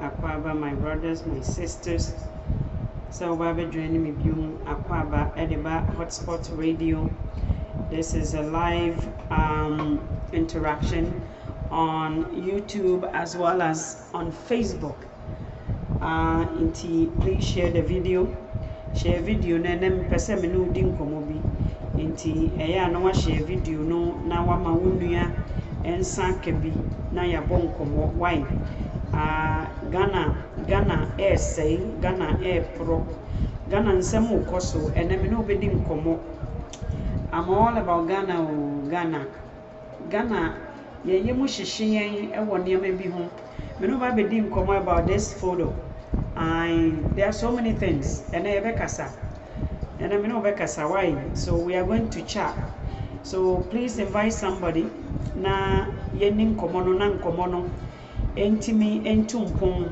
Akwaba, my brothers, my sisters. So Baba joining me Bium Akwaba Ediba Hotspot Radio. This is a live interaction on YouTube as well as on Facebook. Please share the video. Share video na nem pese me no di nkomo bi. Inti eya na wa share video no na wa ma wonua ensa kebi na ya bo nkomo why. Ghana say Ghana pro Ghana nsem ukoso eneme no obedi nkomo. I'm all about Ghana Ghana ye mu hihyen e wo ne bi ho me no ba bedi nkomo about this photo. There are so many things and I know why. So we are going to chat. So please invite somebody na yenin komono na nkomono entimi entumpon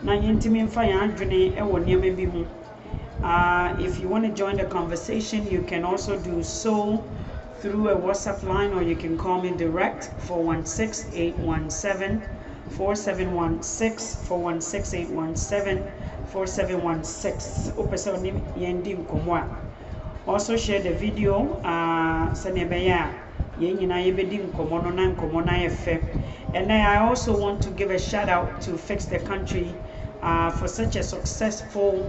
na yentimi mfa ya adwene e wo niam bi ho. If you want to join the conversation, you can also do so through a WhatsApp line, or you can call me direct 416-817 4716 416-817 4716. Also share the video. And I also want to give a shout out to Fix the Country for such a successful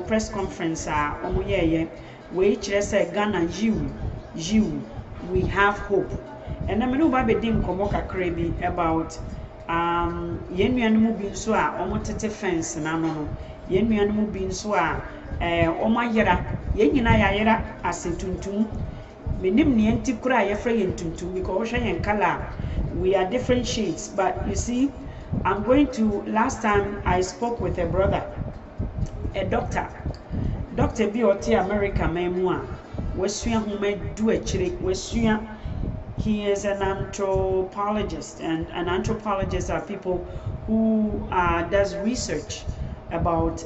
press conference. We say Ghana, you, we have hope. And I know Baby Dim Komoka Krebi about Yenuanumu bin so a omotete fence na no Yenuanumu bin so a omayera yenyina yayera asentuntum menim ne enti kura yefra yentuntum because we yen color we are different shades. But you see, I'm going to, last time I spoke with a brother, a doctor B.O.T. America memua wesua hume do a chiri wesua. He is an anthropologist, and an anthropologist are people who does research about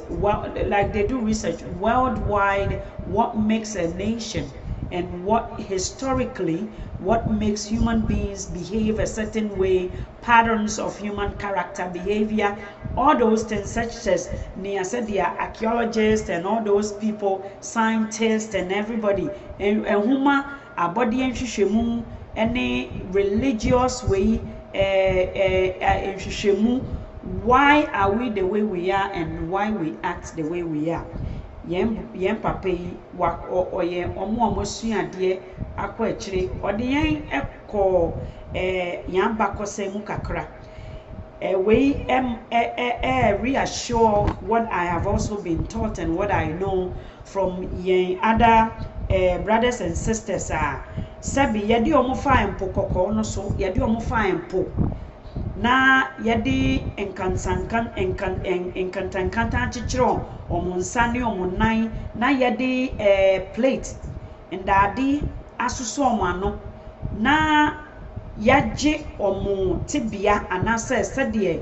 like they do research worldwide, what makes a nation and what historically what makes human beings behave a certain way, patterns of human character, behavior, all those things, such as Nia said, they are archaeologists and all those people, scientists and everybody, and huma a body and shishemu any religious way why are we the way we are and why we act the way we are. Yem papa wa oye omo suade akọ akire ode yen ekọ yan bakose mu kakra we reassure what I have also been taught and what I know from yen other brothers and sisters sabi yedi omo fa empo kokko no so yedi omo fa empo na yedi enkantankanta chichiro omunsane omunnan na yedi plate ndade asusu omano na yaje omu tibia anase sede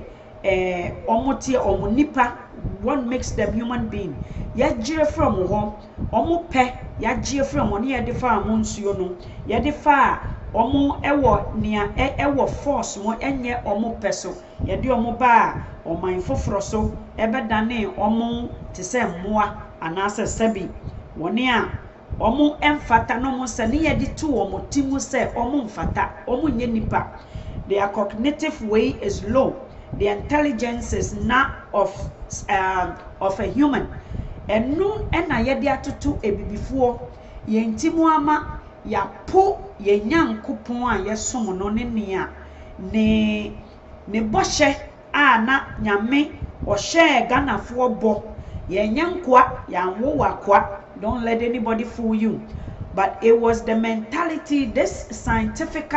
omutie omunipa, what makes them human being yaje from ho omu pe yaje from oni yede fa amunsuo no yede fa omu ewo nia ewo force mo enye omu peso yede omu ba oman foforo so ebedane omu te se mmoa anase sebi woni a omo emfata no mo se ne ye de to omo timu se omo mfata omo nye nipa. Their cognitive way is low. The intelligence is not of a human. Enu ena ye de atoto ebibifuo ye ntimu ama ya po ye nyankopon a ye som no ne nea ne boshe a na nyame o share ganafo bo ye nyankwa ya nwowa kwa. Don't let anybody fool you. But it was the mentality, this scientific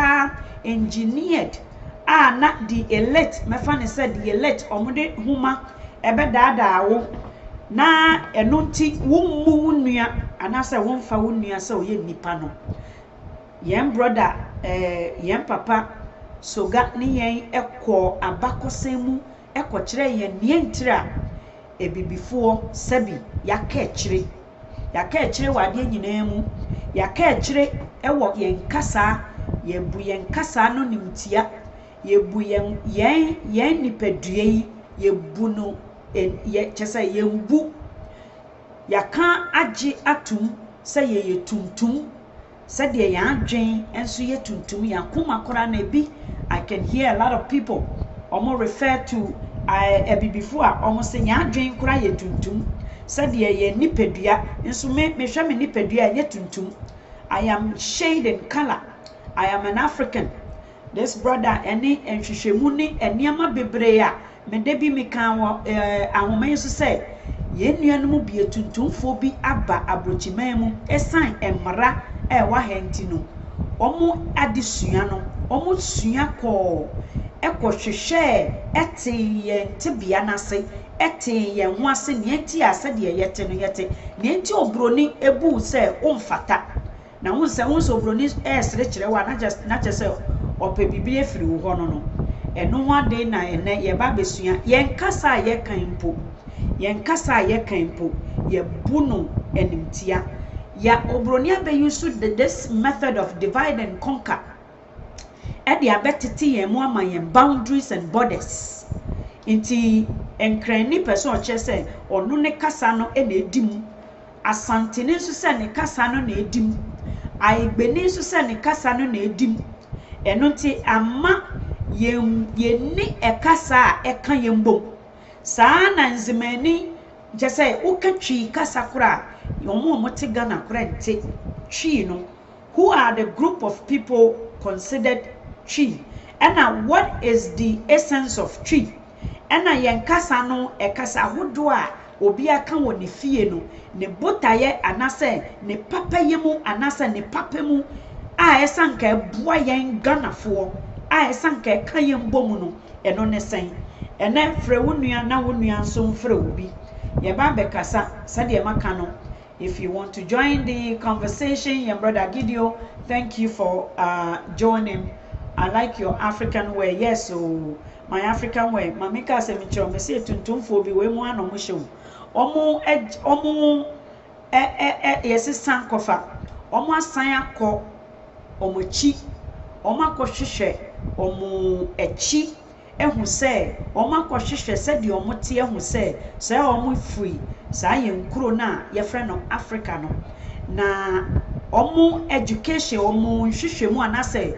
engineered not the elite. My friend said the elite omude huma ebe dada wo na enunti wummu wunua anase wonfa wunua se oye nipa no. Yen brother yen papa soga ni yen ekọ abakosemu ekọ kire yen nientira ebibifuo sebi yaka kire wade nyina mu yaka kire ewo yen kasa yebu yen kasa no nimtia yebu yen nipadua yi yebu no ye chese yembu yaka agi atum se ye tuntum se de ya adwen enso ye tuntum yakoma kora na bi. I can hear a lot of people omo refer to ebibifu a omo se ya adwen kora ye tuntum se de ye nipadua enso me hwe me nipadua ye tuntum. I am shade in color. I am an African. This brother eni enhwehwemu ni eniama bebre a me de bi me kan ahoma so say ye nuanu mu bi etuntumfo bi aba abrochiman mu esan emra wa henti no omo adesua no omo sua ko hwehwe ete ye ntebia nase ete ye ho ase ne enti ase de yete no yete ne enti obroni ebu se omfata na won se obroni esre kire wa na just ope bibiri efiri wo ho no eno ho ade na ene ye ba besua ye nkasa ye kan po ye bunu enimtia ya obroni abe use this method of divide and conquer e de abetiti ye mo ama ye boundaries and borders inti enkrani person che se onu ne kasa no e na edim asantene so se ne kasa no na edim aigbeni so se ne kasa no na edim eno nti ama ye ni ekasa eka ye mbom saa na nzimani je se ukatwi kasa kura yomo motiga na kura nti twi no. Who are the group of people considered tree? And what is the essence of tree? And yen kasa no ekasa hodo a obi aka woni fie no ne botaye anase ne papa yemu anase ne papa mu a esanka boa yen ganafo a esanka ka yen bomu no eno ne sen ene frɛ wo nua na wo nua nso mfrɛ obi ye ba be kasa sade maka no. If you want to join the conversation, your brother Gideon, thank you for joining. I like your African way. Yes, so my African way. Mamika se micho me say tuntumfo bi we mu ano mo hyew. Omo yes sankofa. Omo asan akọ omo chi. Omo akọhwehwe omo echi ehu se omo akọhwehwe se de omo te ehu se omo free. Sa yenkuro na ye frɛ no Africa no na omo education omo nhwehwemu anase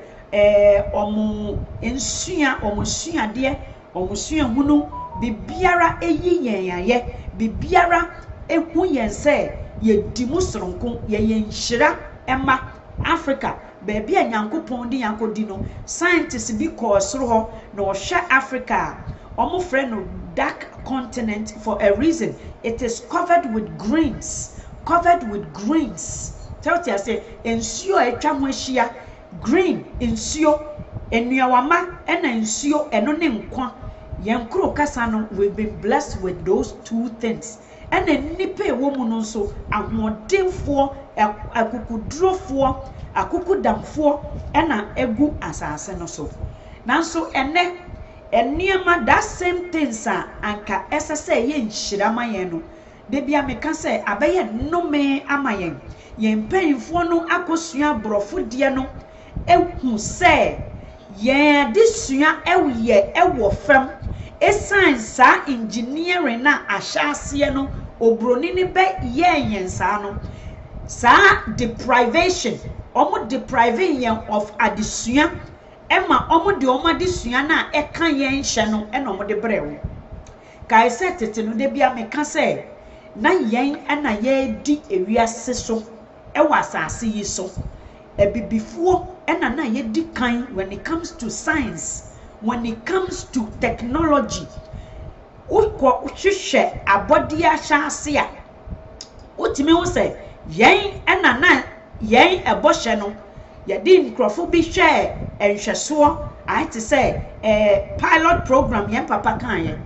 omo ensua omo suade omo sua hunu bibiara eyi yenyaye bibiara ehu yense ye dimu soronko ye yenhyira ema Africa baby anyankopon di yankodi no scientists bi ko soro ho na ohwe Africa omo frɛ no dark continent for a reason. It is covered with greens. Tell you say ensure etwa ho ahia green ensure enuawama ena ensure eno ne nkwa yenkro kasa no we've been blessed with those two things. And nipa ewo mu no so ahodenfo akukudrofo akukudamfo ena egu asase no so. Nanso ene eniema that same things anka esese ye nhira mayen no de bia meka se abaye nnome amayen ye mpanyfo no akosua brofo de no ehu se ye disua ewye ewo fam esan sa engineering na ahyase no obroni ne be ye yensa no sa deprivation omo depriving yen of adesua ema omo de omo adesua na eka yen hye no e na omo de brewo kai se tete no de bia meka se na yen na ye di ewiase so e wa asase yi so ebibifuo na ye di kan when it comes to science, when it comes to technology. Ukwa uhwehwe abodi ahase a utimi wo se yen na yen ebɔhye no ye di nkrofo bi hwe enhweso I to say pilot program yen papa kan ye.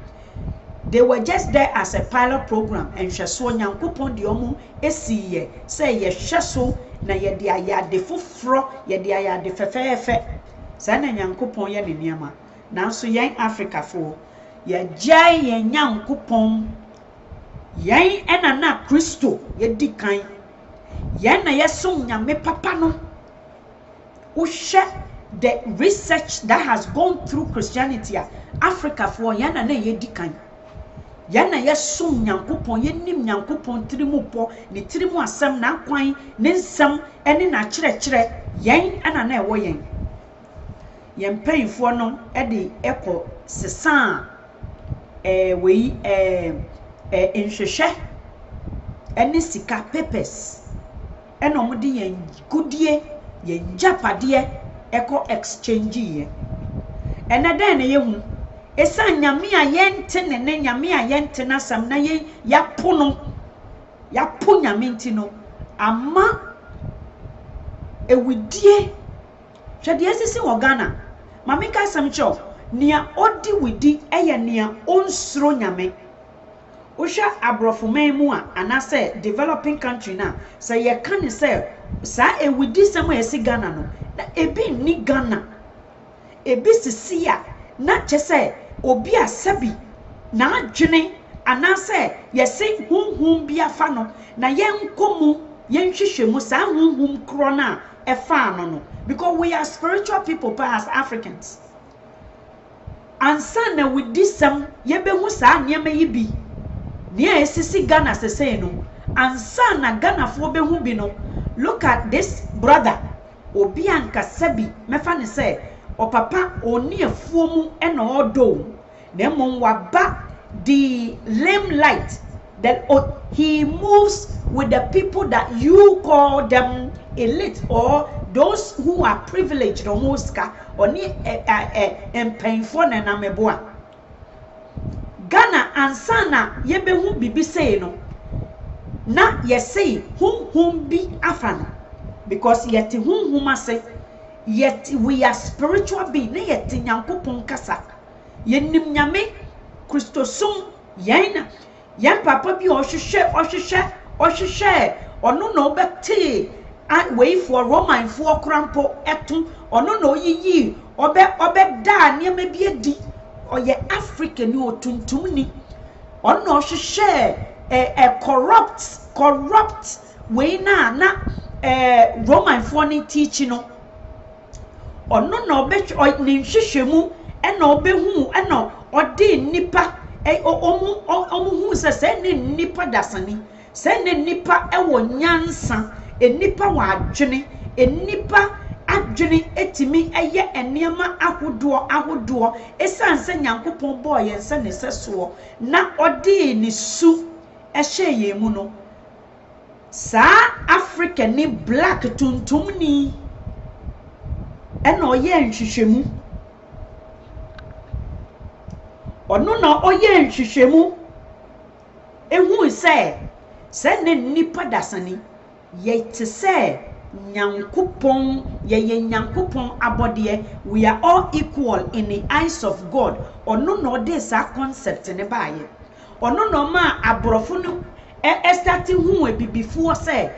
They were just there as a pilot program enhweso nyankopon de omo esiye say ye hweso na ye de ayade foforo ye de ayade fefefe sa na nyankopon ye ne niama nanso yen Africa fo ye jai ye nyankopon yen na Kristo ye di kan yen na yesom nyame papa no uhwe the research that has gone through Christianity Africa for yen na ye di kan yen na yesom nyankopon yenim nyankopon tirimupo ne tirimu asem na kwan ne nsem ene na kyerɛkyerɛ yen na ewo yen yen payfo no de ekɔ sesa wei nhwehwɛ ene sika papers ene omde yen gudie yen japade ekɔ exchange ye ene den na yehu esa nyame a yente ne nyame a yente na sam na ye yapo nyame ntino ama ewidie hwede asisi wo Ghana mame ka sam cho nia odi widi eye nia onsuro nyame ohwa abrofoman mu a anase developing country na say ye kan say sa ewidi sam esi Ghana no na ebi ni Ghana ebi sisi a na chese obi asabi na adwene anase yesi hunhum bi afa no na yenkomu yenhwehwemu sa hunhum kro na efa no because we are spiritual people as Africans ansa na with this some yebehu sa niema yi bi nia esisi Ghana sese no ansa na Ghana fo behu bi no. Look at this brother obi anka sabi mefa ne say o papa oni afuo mu ena odo na mmom waba the limelight that he moves with the people that you call them elite or those who are privileged almost ka oni empenfo na nameboa Ghana ansana yebehu bibi say no na yesay hunhum bi afano because yet hunhum ase yet we are spiritual being na yet nyankopon kasa yenim nyame Kristosum yen papa bi ohwehwe ono no obete wei for Roman for krampo etu ono no yiyi obe da niam bi edi oye African ni otuntum ni ono ohwehwe corrupt wei na Roman for ni teach no ono no obe ni nhwehwemu ena obehu ena odi nipa omu hu se ne nipa dasani se ne nipa ewo nyansa enipa wa adwene enipa adwene etimi eye eniema ahodo esanse nyankopon boy yense ne seso na odi ni su ehye yemu no sa Africa ni black tuntum ni ena oye nhwehwemu ono na oye nhwehwemu ehu se ne nipa dasani ye te se nyankopon ye nyankopon abode we are all equal in the eyes of God ono no this concept ne baaye ono no ma abrofo no start hu ebibifuo say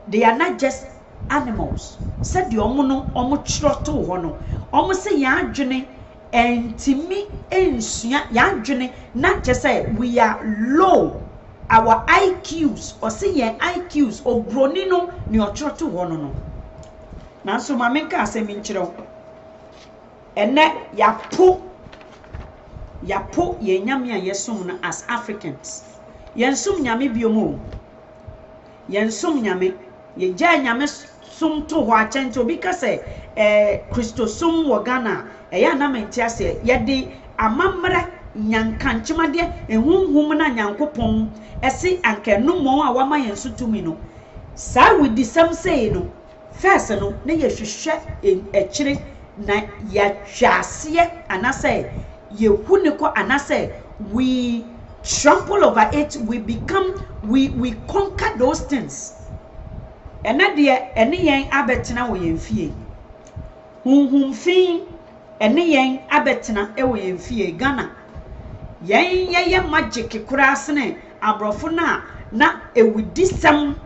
they are not just animals said the omo no omo chroto ho no omo se ya adwene entimi ensua ya adwene na che say we are low our IQs or say your IQs or bronino ni otroto wono no na so ma menka asemi nkyerɛ ene yapo ye nyame a yesom no as Africans yensom nyame biomo yensom nyame ye gya nyame som to ho akyente obi ka se Kristo som wo Ghana eya na menti ase ye de amamra nyankanchimade ehunhum na nyankopon ese ankenumon a wama yenso tumi no sa we di sam say no first no na ye hwehwe ekire na ya hwase anase ye huniko anase we trample over it, we become, we conquer those things. And na de ene yen abetena wo yemfie hunhum fin ene yen abetena e wo yemfie Ghana yen ye magic kura asene abrofo na ewudi sam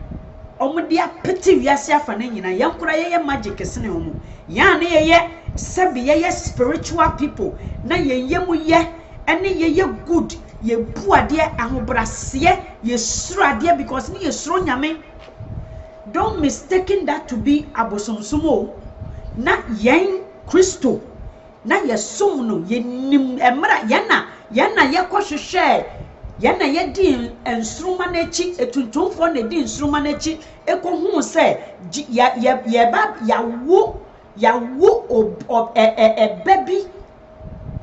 omde apeti wiase afa na nyina yen kura ye magic sene omo ya na ye sabi ye spiritual people na yen yemu ye ene ye good ye buade ahobrase ye surade because ni ye suro nyame. Don't mistaken that to be abosomsomo na yen Kristo na ye som no ye nim emra yana ye kohwehwe yana ye di ensruma na echi etuntumfo na di ensruma na echi ekohu se ya ba ya wo baby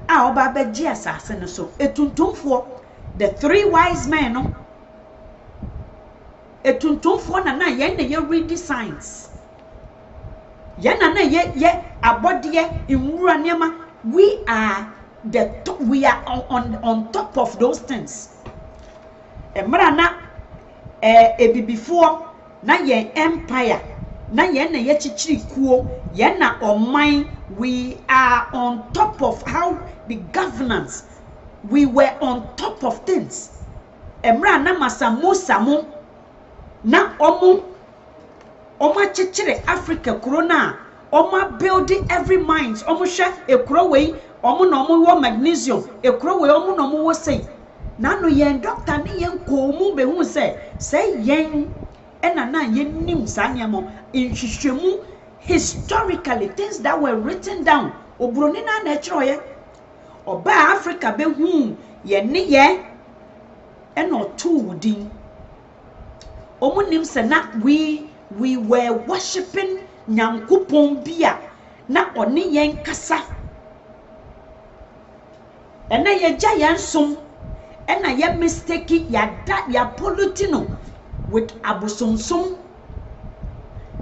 a oba ba gi asase no so etuntumfo the three wise men no etuntumfo na ye read signs ye na ye abode imura niema we are on top of those things emra na ebibifo na ye empire na ye chichiri kuo ye na oman we are on top of how the governance we were on top of things emra na masamu na omo chichire Africa corona omo building every mines omo hwe ekuro wei omo na omo wo magnesium ekuro wei omo na omo wo sei na no yen doctor ne yen ko mu be hu say yen ena na yen nim sa niamo nhwehwemu historically things that were written down obroni na ekiro ye oba Africa be hu ye ne ye ena otu wudin omunim se na we were worshiping nyankopon bia na oni yen kasa ena ye gya yen som ena ye mistake ya politino with abosomsom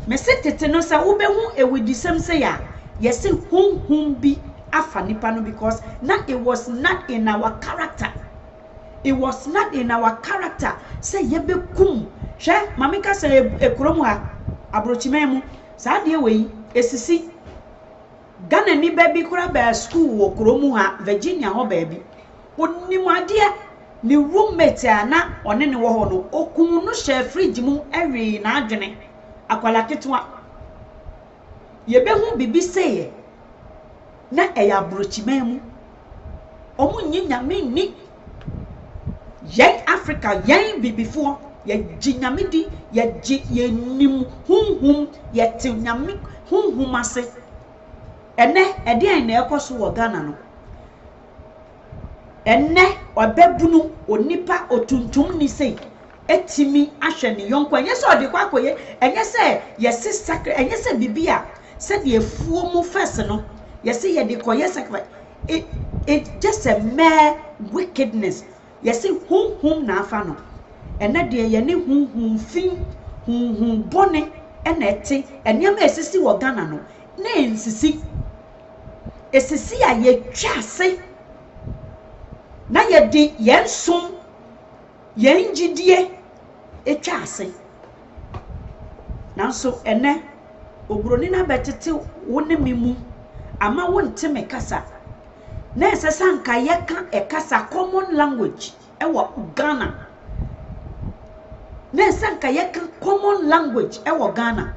mesetete no sa wo be hu ewidisem se ya yesi hunhum bi afa nipa no because na it was not in our character. It was not in our character. Say yebe kum. She mamika say ekromu ha abrochimemu. Sa de we esisi. Ghana ni baby kura ba school wo kromu ha Virginia ho baby. Onimu ade ni roommate ana one ne wo ho no okun no share fridge mu ewe na adwene. Akwala ketwa. Yebe hu bibi say na eya abrochimemu. Omu nyinya ni yen Africa yen bibifo ye ginyamidi ye nim hunhum ye tinyami hunhum ase ene ede na ekoso wo Ghana no ene obebunu onipa otuntum ni sei etimi ahwe ne yonko enye se odi kwa koye enye se ye sacred enye se bibia se de efuo mu first no ye se ye de koye sacred it just a mere wickedness. Yes, hum na afa no ena de ye ne hum fin hum bone ena ete eniam esisi wo Ghana no na ensisi esisi a ye twase na ye de yen som yen gidie etwase nanso ene obroni na betete wo ne memu ama wo nteme kasa na esesanka yeka ekasa common language ewo Ghana na esanka yeka common language ewo Ghana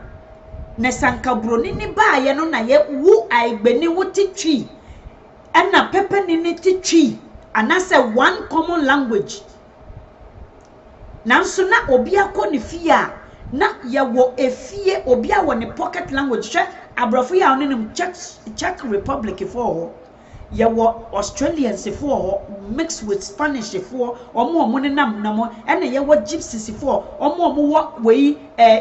na sanka broni ni ba ye no na ye wu aigbeni wotitwi ena pepe ni ni titwi anase one common language nanso na obi akoni fie na ye wo efie obi a wo ne pocket language hwe abrofo ya onenim Czech Republic for ye wo Australians for mixed with Spanish for omo ne nam namo ene ye wo gypsies for omo wo we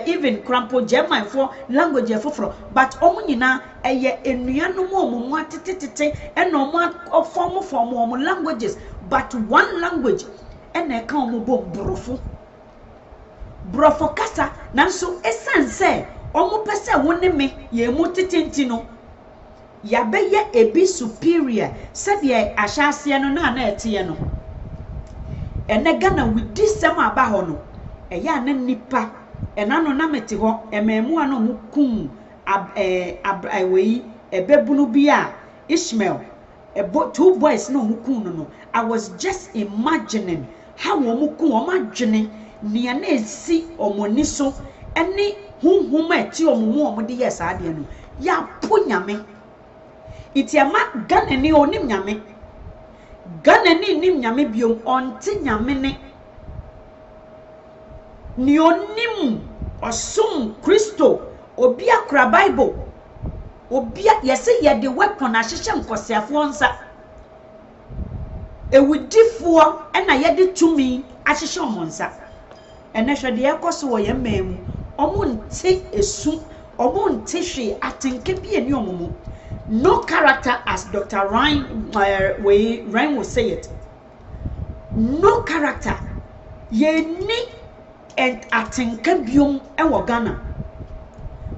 even crampo German for language for but omo nyina eye enuanom omo atetete ene omo form omo languages but one language ene ka omo bom brofo kasa nanso esanse omo pese woni me ye mu tetenti no ya beye ebi superior said ye ahyase no na etiye no ene Ghana with this sem aba ho no eya na nipa enano na meti ho ememu ano mu kun wei ebebunu bi a Ishmael two boys no mu kun no I was just imagining how mu kun o madwene nia na esi omoni so ene hunhuma eti omumu omde yes ade no ya ponyame itiama Ghana ni onim nyame Ghana ni nim nyame biom onte nyame ne ni onim osum Kristo obi akra Bible obi yese ye de weapon ahyehye nkosiafo nsa ewudifo ena ye de tumi ahyehye omonsa ene hwede ekoso wo ye memu omonte esu omonte hwe atenke bi eni omomu. No character, as Dr. Ryan will say it. No character. Ye ni and atenka biom ewo Ghana.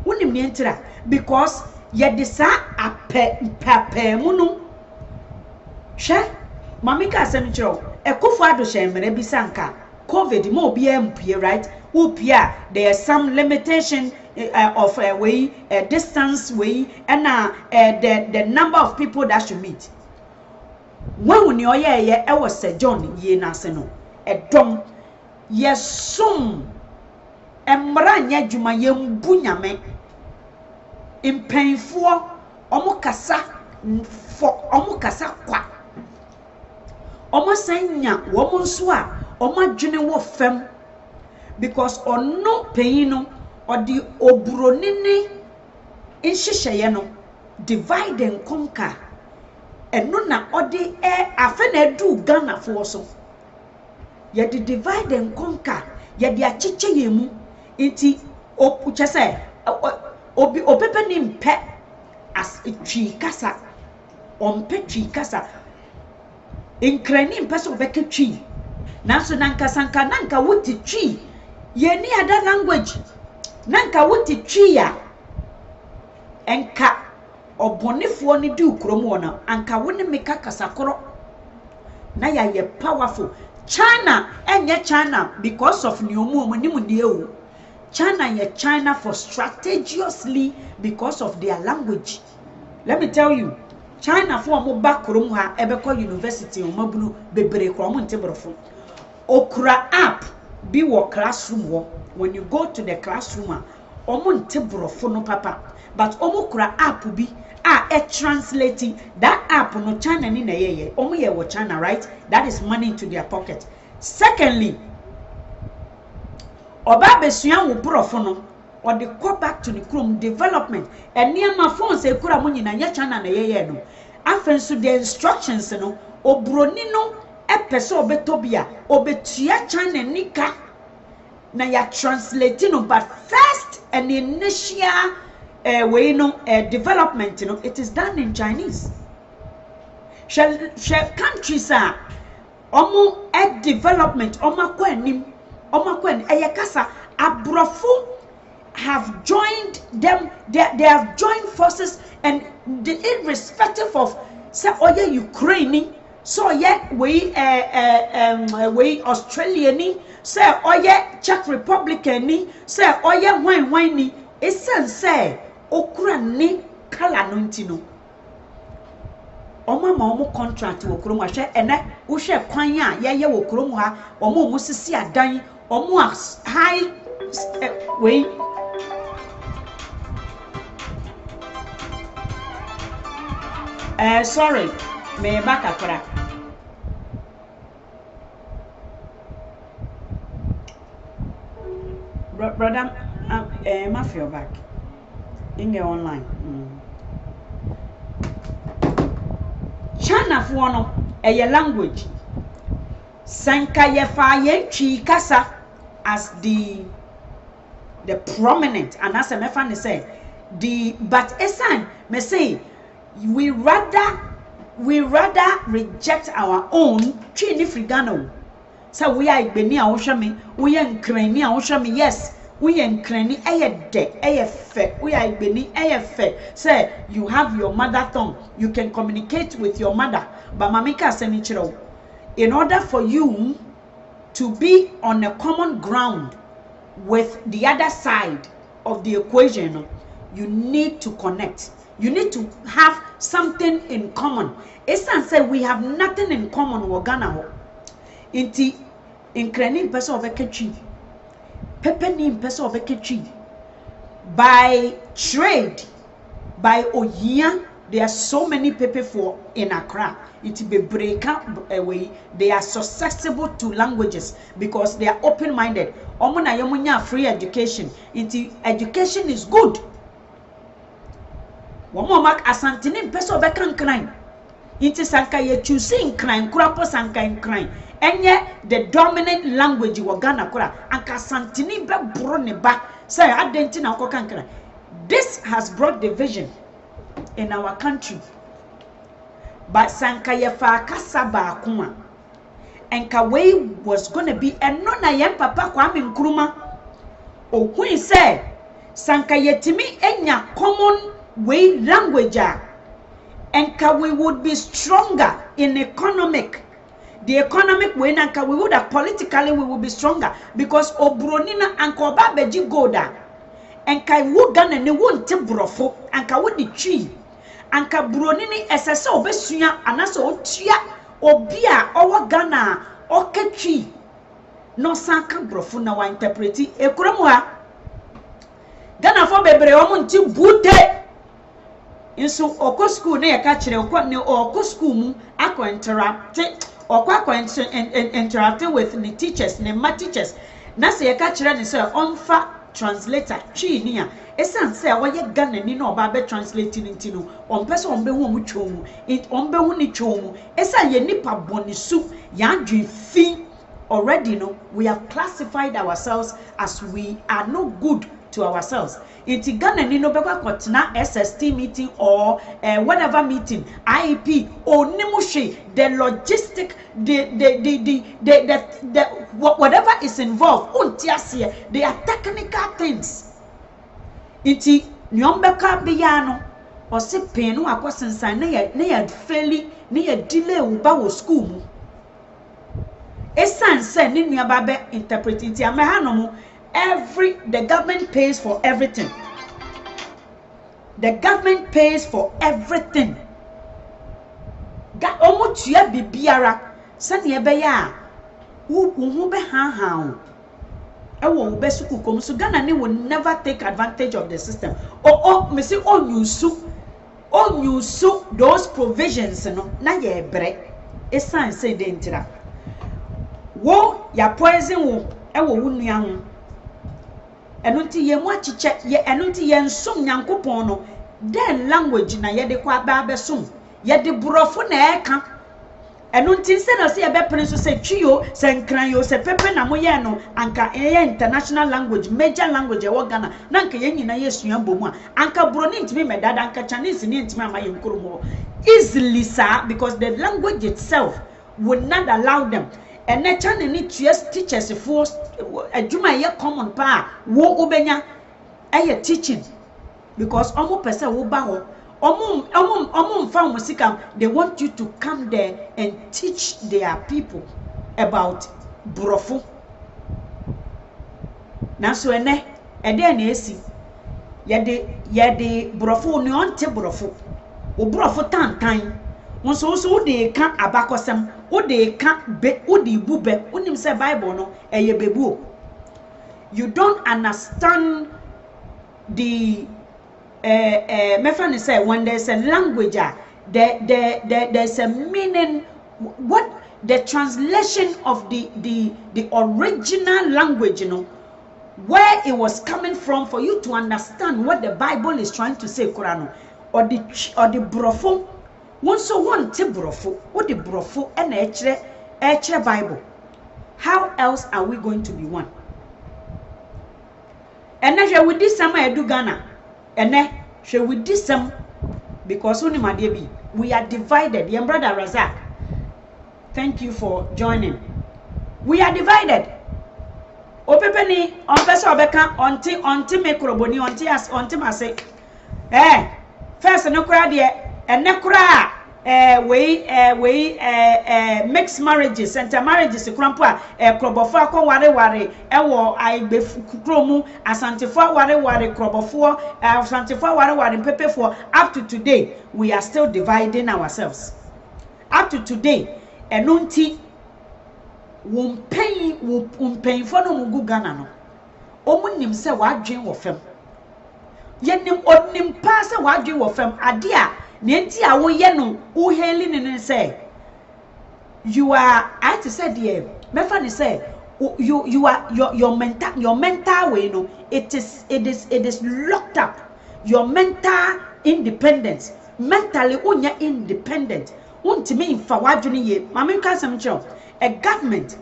Wonim ni entira because ye desa ape munu. She mamika asem chiro ekofo ado she mere bisanka COVID mo obi empie right? Upia there is some limitation of distance way and the number of people that should meet. When you ye was Sir John ye naseno a dom yesum emranya juma yembu nyame impeinfo omukasa for omukasa kwa omosanya wo nso a omadwene wo fam because ono payino or the obronini in shishayano divide and conquer and nona or the afene do Ghana for so ye the divide and conquer ye the achiche yemu inti opuchase obi opepe ni mpe as twi kasa ompe twi kasa inkrani mpe so beke twi nanso nanka nanka wuti twi ye ni other language nanka wuti twiya enka obonefo ni di ukrom wona anka woni meka kasakoro na ya ye powerful. China enye China because of niomu omonimu diewu. China ye China for strategically because of their language. Let me tell you, China for mo bakrom ha ebeko university o mabulu bebre kro mo ntebrofo okura app be wo classroom wo. When you go to the classroom omo ntebrofo no papa but omo kura app bi translating that app no China ni na ye omo ye wo China, right? That is money into their pocket. Secondly, oba besua wo brofo no or they go back to the chrome development and near my phone say kura mo nyina ye China na ye no afenso the instructions no obroni no epeso obetobia obetua China nika na ya translating no but first an initial development it is done in Chinese. Shall countries are omo development omakwanim ayakasa abrofo have joined them. They have joined forces and irrespective of say oye Ukraine so ye we Australian say oye Czech Republic ni say oye wine ni esen say okura ni kala no ntino oma ma omo contract wo krom ahwe ene wo hwe kwan a ye wo krom ha omo sisi adan omo high way sorry me back akra brother ma feel back in your online for no a language. Sanka yefa yentwi kasa as the prominent, and as a mefan say but esan me say we rather reject our own twi ni frigano. So we are igbeni a wohweme, we are nkrani a wohweme. Yes, we are nkrani fe, we are igbeni fe. Say you have your mother tongue, you can communicate with your mother. But mamika senichiro, in order for you to be on a common ground with the other side of the equation, you need to connect. You need to have something in common. Esan said we have nothing in common with Ghana. Inti inkrani person of a kitchen, pepeni person of a kitchen. By trade, by oyia, there are so many people for in Accra. It be break up away. They are susceptible to languages because they are open-minded. Omuna yomunya free education. Education is good. Womo mak asantini peso bekan crime. Inti sanka ye choosing crime, kurapo sanka in crime. Enye the dominant language wa Ghana kura. Anka santini be brone ba. Say adenti na okokan crime. This has brought division in our country. But sanka ye fa kasaba akuma. Enka way was gonna be eno na yem papa Kwame Nkrumah. O queen say sanka yetimi enya common way language, and we would be stronger in the economic way, and we would have politically we would be stronger because obronina and koba beji goda and kai wugana ne won't brofo and ka would the tree and ka bronini ss obesuya anaso otia obia owa Ghana oke tree no sanka brofo na wa interpreti ekromoa Ghana for bebre omunti bute. Inso oko school na yaka kire oko school mu akọ interact with the teachers ne ma teachers na se yaka kire ne say onfa translator chi ni a esan say woye Ghana ni na oba be translating ntino on person on be hu mu twomu on be hu ni twomu esan ye nipa bonisu ya dwi already no we have classified ourselves as we are no good to ourselves. Iti Ghana ni no beka kotna SST meeting or whatever meeting, IEP or nimushi, the logistic, the whatever is involved, untiasie, they are technical things. Iti nyombeka biyano or se penu akosensa na ya fairly na ya delay uba wo school mu. Esan se ni nuaba be interpreting ti amehanomu. The government pays for everything. The government pays for everything. Ga omutua bibiara sani ebeya hu be han ewo be suku kom so Ghana ni will never take advantage of the system. Me say use those provisions no na ye bre esan say de ntira wo ya poison wo ewo wunua ho enunti ye mu achiche ye enunti ye nsum nyankopon no den language na ye de kwa ba besom ye de burofo na eka enunti se na se ye be prince se twio se nkran yo se pepe na mo ye no anka ye international language major language e wo Ghana na anka ye nyina ye sua bomu anka buroni ntimi medada anka Chinese ni ntimi amaye nkromo easily sir because the language itself would not allow them. And nature need teachers for a juma ye common pa wo ubenya aye teaching because omo person wo ba ho omum fa musika they want you to come there and teach their people about brofo na so ene ede na esi ye de brofo ni onte brofo wo brofo tantan wonso de ka abakosem wo de ka be wo de bube unim say Bible no eye bebu. You don't understand the my friend say when there's a language there's a meaning what the translation of the original language, you know, where it was coming from for you to understand what the Bible is trying to say, Quran or the brofo One so one te brofo, what the brofo and echere Bible. How else are we going to be one? And then with this summer I do Ghana. And then with this some because we are divided. Your brother Razak, thank you for joining. We are divided. Opepeni on person obeka onti mekroboni onti mase. First no kura de kura mixed marriages, intermarriages krampo a krobofo akọ ware ewo aigbe kromu asantefo ware krobofo asantefo ware pepefo. Up to today we are still dividing ourselves. Up to today enunti won pain for no mugu Ghana no omunim se wadwen wo fam yenim onim pa se wadwen wo fam ade a nenti a wo ye no wo heli ne say you are I to say there mefa ni say you are your mental way no it is locked up. Your mental independence, mentally unya independent untimi infa wadwen ye mame nka sam kyo a government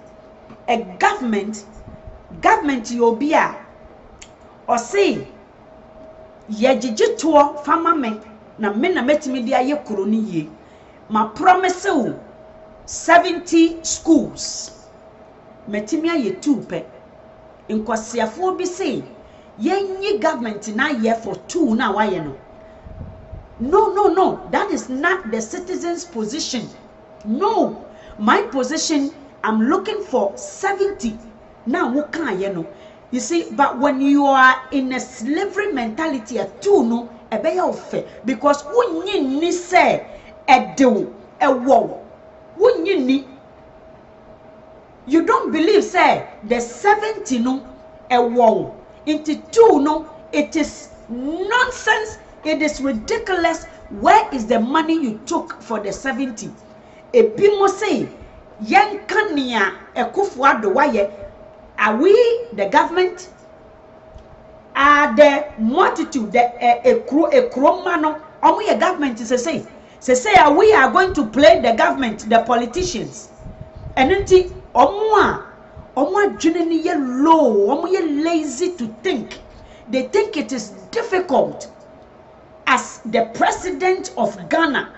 yobia or say ye jijito fama me na me na metimi dia ye kroni ye ma promise you 70 schools metimi aye 2 pe inkwasiafo bi say yenyi government na ye for 2 na waye no that is not the citizens position. No, my position, I'm looking for 70. Now, what can you know? You see, but when you are in a slavery mentality, a two no, a bear of because when you say a do a wall, when you need, you don't believe, say the 70 no a wall into 2 no, it is nonsense, it is ridiculous. Where is the money you took for the 70? Ebimo say yankania ekufuado waye. Are we the government? Are the multitude the ekromano omo government say we are going to play the government, the politicians. Enenti omo adwene ni ye low, omo ye lazy to think. They think it is difficult as the president of Ghana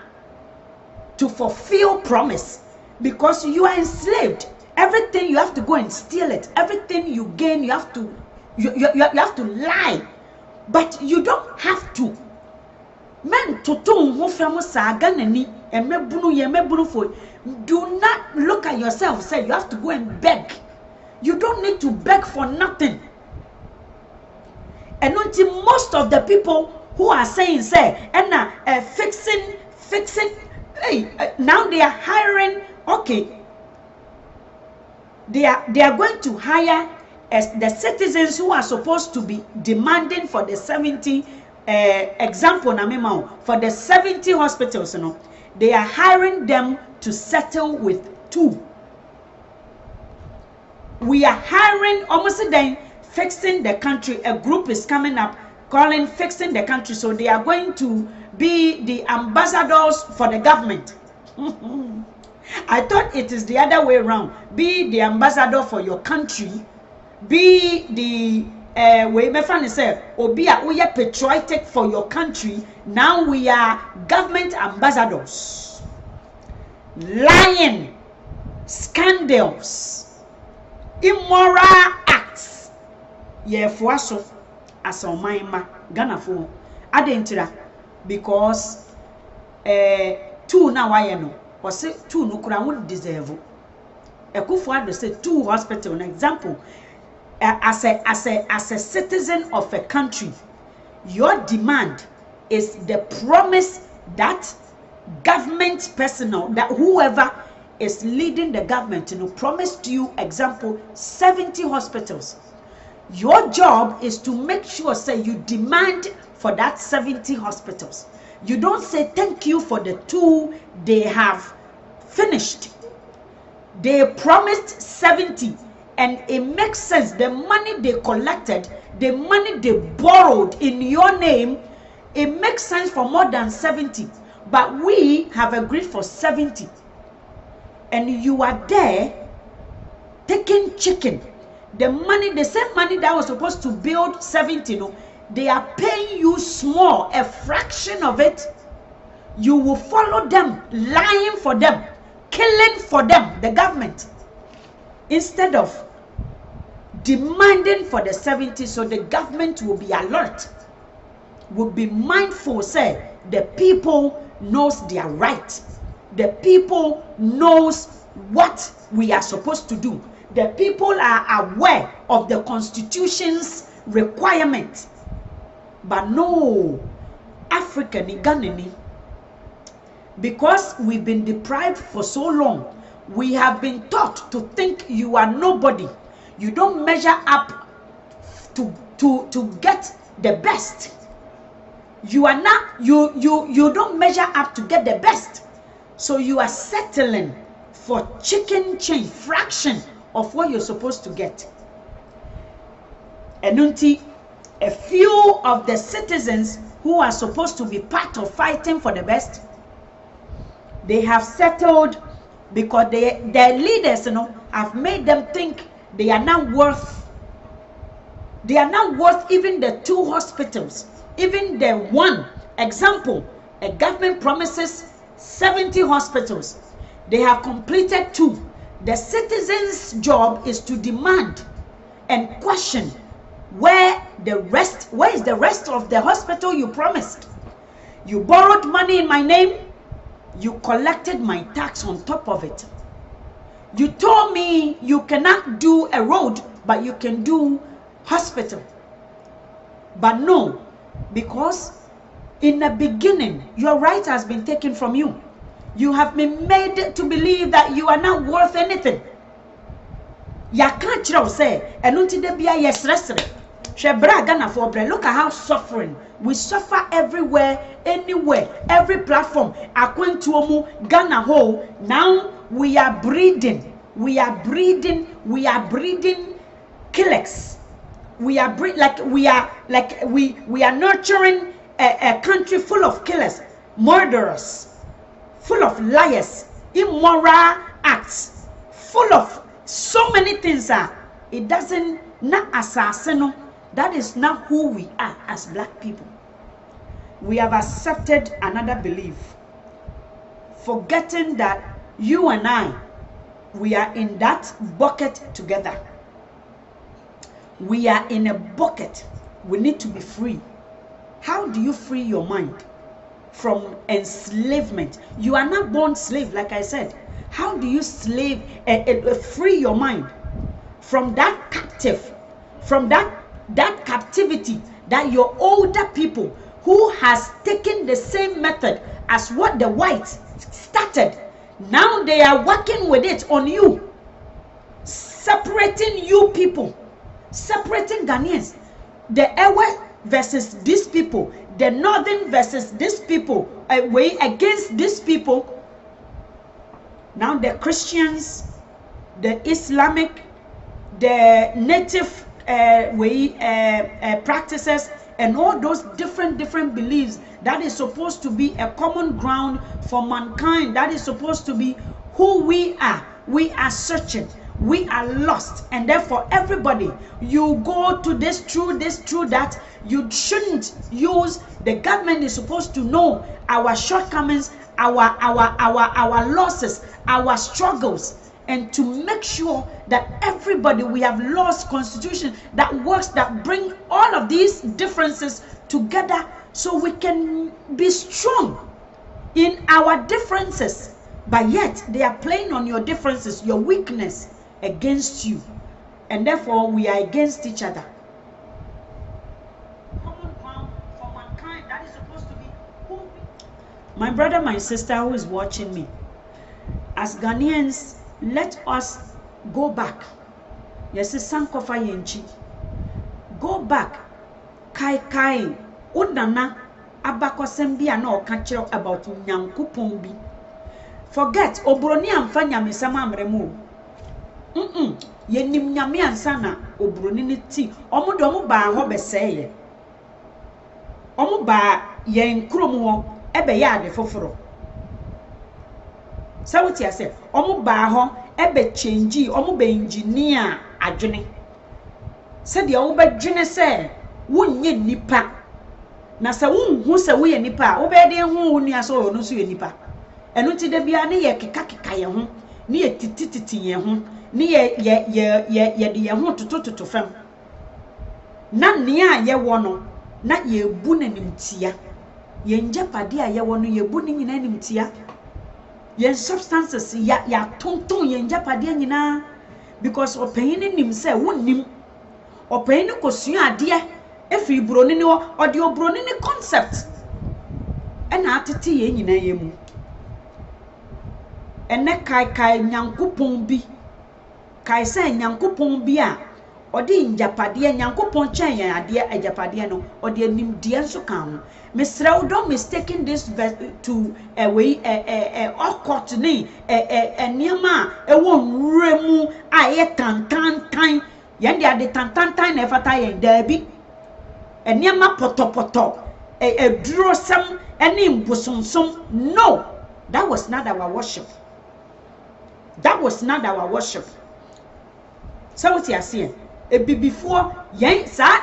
to fulfill promise, because you are enslaved. Everything you have to go and steal it. Everything you gain, you have to lie. But you don't have to. Men to who famous Ghana for. Do not look at yourself. Say you have to go and beg. You don't need to beg for nothing. And until most of the people who are saying say and fixing. Hey, now they are hiring. Okay, they are going to hire as the citizens who are supposed to be demanding for the 70 example na for the 70 hospitals. You know, they are hiring them to settle with 2. We are hiring almost then fixing the country. A group is coming up calling fixing the country, so they are going to be the ambassadors for the government. I thought it is the other way around. Be the ambassador for your country. Be the way my friend said, or be we are patriotic for your country. Now we are government ambassadors. Lying, scandals, immoral acts. Yeah, for so as on my Ghana for adentira. Because 2 now I know or say 2 no kura would deserve. Ekufuado say 2 hospital. An example, as a citizen of a country, your demand is the promise that government personnel, that whoever is leading the government, promised you, example, 70 hospitals. Your job is to make sure, say, you demand for that 70 hospitals. You don't say thank you for the 2 they have finished. They promised 70, and it makes sense. The money they collected, the money they borrowed in your name, it makes sense for more than 70. But we have agreed for 70. And you are there taking chicken. The money, the same money that was supposed to build 70, no, they are paying you small, a fraction of it. You will follow them, lying for them, killing for them, the government, instead of demanding for the 70. So the government will be alert, will be mindful, say the people knows their right, the people knows what we are supposed to do, the people are aware of the constitution's requirement. But no, African Ghanaian, because we've been deprived for so long, we have been taught to think you are nobody. You don't measure up to get the best. You are not, you don't measure up to get the best. So you are settling for chicken change, fraction of what you're supposed to get. And a few of the citizens who are supposed to be part of fighting for the best, they have settled because their leaders, have made them think they are not worth even the 2 hospitals, even the 1. Example, a government promises 70 hospitals. They have completed 2. The citizens' job is to demand and question where is the rest of the hospital you promised? You borrowed money in my name, you collected my tax on top of it. You told me you cannot do a road, but you can do hospital. But no, because in the beginning, your right has been taken from you. You have been made to believe that you are not worth anything. Ya can't say, and until they be a yes restaurant. Look at how suffering. We suffer everywhere, anywhere, every platform. Ghana whole. Now we are breeding. We are breeding killers. We are we are nurturing a country full of killers, murderers, full of liars, immoral acts, full of so many things. It doesn't not assassin. That is not who we are as black people. We have accepted another belief, forgetting that you and I, we are in that bucket together. We are in a bucket. We need to be free. How do you free your mind from enslavement? You are not born slave, like I said. How do you free your mind from that captive, from that captivity that your older people who has taken the same method as what the whites started, now they are working with it on you, separating you people, separating Ghanaians, the Ewe versus these people, the Northern versus these people, way against these people. Now the Christians, the Islamic, the native practices, and all those different beliefs that is supposed to be a common ground for mankind, that is supposed to be who we are. We are searching, we are lost, and therefore everybody, you go to this true that. You shouldn't use, the government is supposed to know our shortcomings, our losses, our struggles, and to make sure that everybody, we have lost constitution that works, that bring all of these differences together so we can be strong in our differences. But yet they are playing on your differences, your weakness against you, and therefore we are against each other. Common ground for mankind, that is supposed to be who we... My brother, my sister who is watching me, as Ghanaians, let us go back. Yes, Sankofa Yenchi. Go back. Kai Unana Abakosembia no kachiro about Nyankupumbi. Forget Obroni amfanya misama mremu. Yenim nyame ansana obroni ni ti. Omo de omo ba ho beseye. Omo ba yen krom ho ebe ya ade foforo sa wuti ase omo ba ho ebe change omo be engineer adwene se de omo be dwene se wonye nipa na se wonhu se wo ye nipa wo be de hu wo nua so no so ye nipa eno ti de bia ne ye keka ye ho ne ye titititi ye ho ne ye de ye ho totototo fam na nea ye wo no na ye bu na nimtia ye njapade a ye wo no ye bu ni nyina nimtia ye substances ya tonton ye njapade nyina because opanyin nim se wonnim opanyin kosua ade efi broni ni o de obroni ni concept ena atete ye nyina ye mu ene kai nyankopon bi kai se nyankopon bi a odi njapade nyankopon chen yan ade ajapade no odi anim de nso kan ho mesra wo don't mistaking this to occult ni eniema ewo nremu aye tantantan yan de ade tantantan na efata yen dabi eniema potopoto drosem eni mbosonsom no that was not our worship. That was not our worship. So what you saying? Before yen sa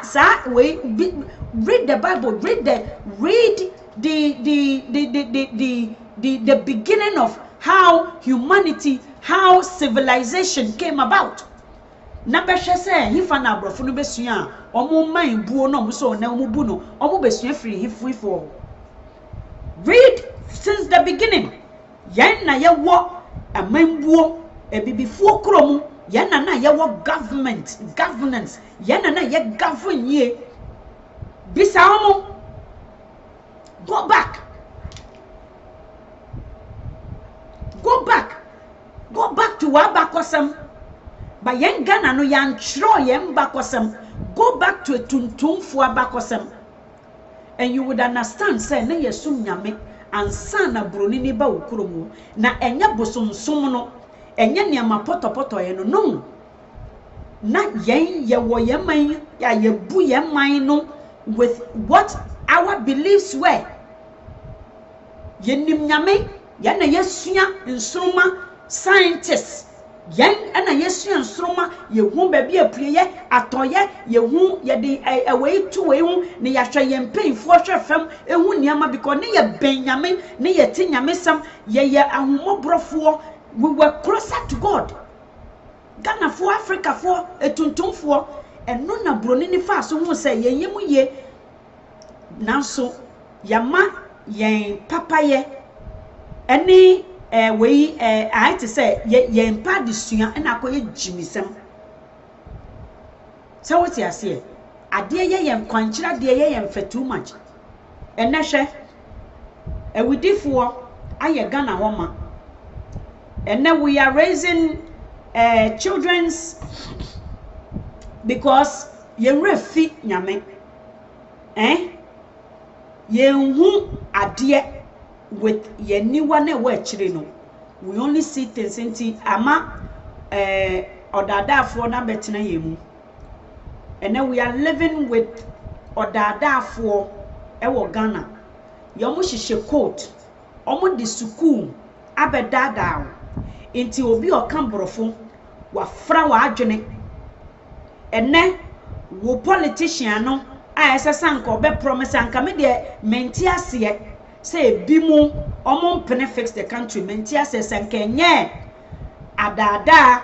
we read the Bible, read the beginning of how humanity, how civilization came about. Na be hwe say hifa na abrofo no besua omo man buo no so na omo bu no omo besua free hifo. Read since the beginning. Yen na ye wo amambuo ebibifuo kromu yana na ye wo governance yana na ye govern ye bisa omo go back to wabakosam ba yen Ghana no yan tro yen bakosam go back to a tuntumfu abakosam and you would understand say na yesum nyame ansa na broni ni ba ukromu na enya bosonsom no enya niama potopoto ye no na yen ye wo ye man ya ye bu ye man no with what our beliefs were yenim nyame ya na yesua nsroma scientists yen na yesua nsroma ye hu ba bia prie atoye ye hu ye de away to we hu ne ya hwe ye mpeinfo hwe fam ehu niama because ne ye benyame ne ye tinyame sam ye ahomobrofo we were closer to God. Ghana for Africa for etuntumfo eno na broni ni fa so hu say ye yemu ye nanso yama yen papaye eni we I to say ye mpa disua na akoye jimisem. So what you say ade ye yen kwankyira de ye yen fa too much ene hwe ewidifo aye Ghana homa and then we are raising children's because yen refi nyame yen hu ade with yen niwa na we chire no we only see things inti ama odadafo na betena yemu and then we are living with odadafo ewo Ghana yomo hihye coat omo di school abedada inti obi okambrofo wa fra wa adwene ene wo politician no a esesa nka obe promise anka me de menti ase say bi mu omo mpene fix the country menti ase senka enye adada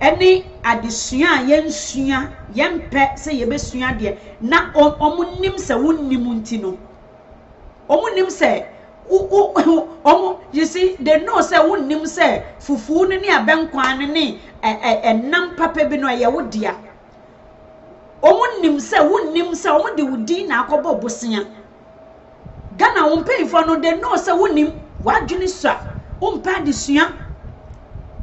eni adesua yensua yempe say yebesua de na omo nim se wonnim ntino omo nim se you see they know say wonnim say fufu ni abenkwan ni enam papa bi no ye wodia omunnim say wonnim say omo de wudi na akobo bosia Ghana wompefo no they know say wonnim wadwene sua ompa de sua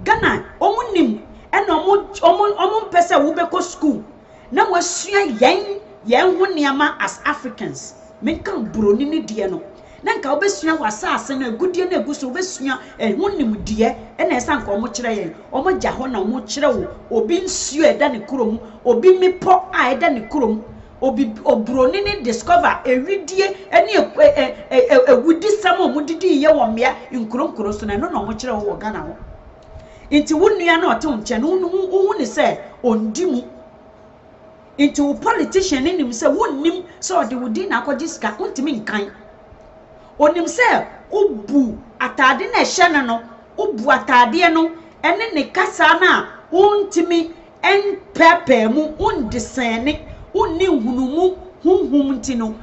Ghana omunnim ena omo pese wo be ko school na wasua yen ho niama as Africans menkan broni ni de no nanka obesua wasase na agudie na eguso obesua ehunnim die ena esanka omo kire yen omo jaho na omo kire wo obi nsuo eda ne kurom obi mipo a eda ne kurom obroni ni discover ewidie eni ewudi samo mudidi ye wo mea nkuro so na no no mo kire wo Ghana ho inti wonnua na ote nche no hu ni se ondimu inti wo politician nim se wonnim so de wudi na akodi ska ontimi nkan onim se obu atade na ehye no obu atade no ene ne kasa na ontimi en pepe mu undisene onni hunumu hunhum ntino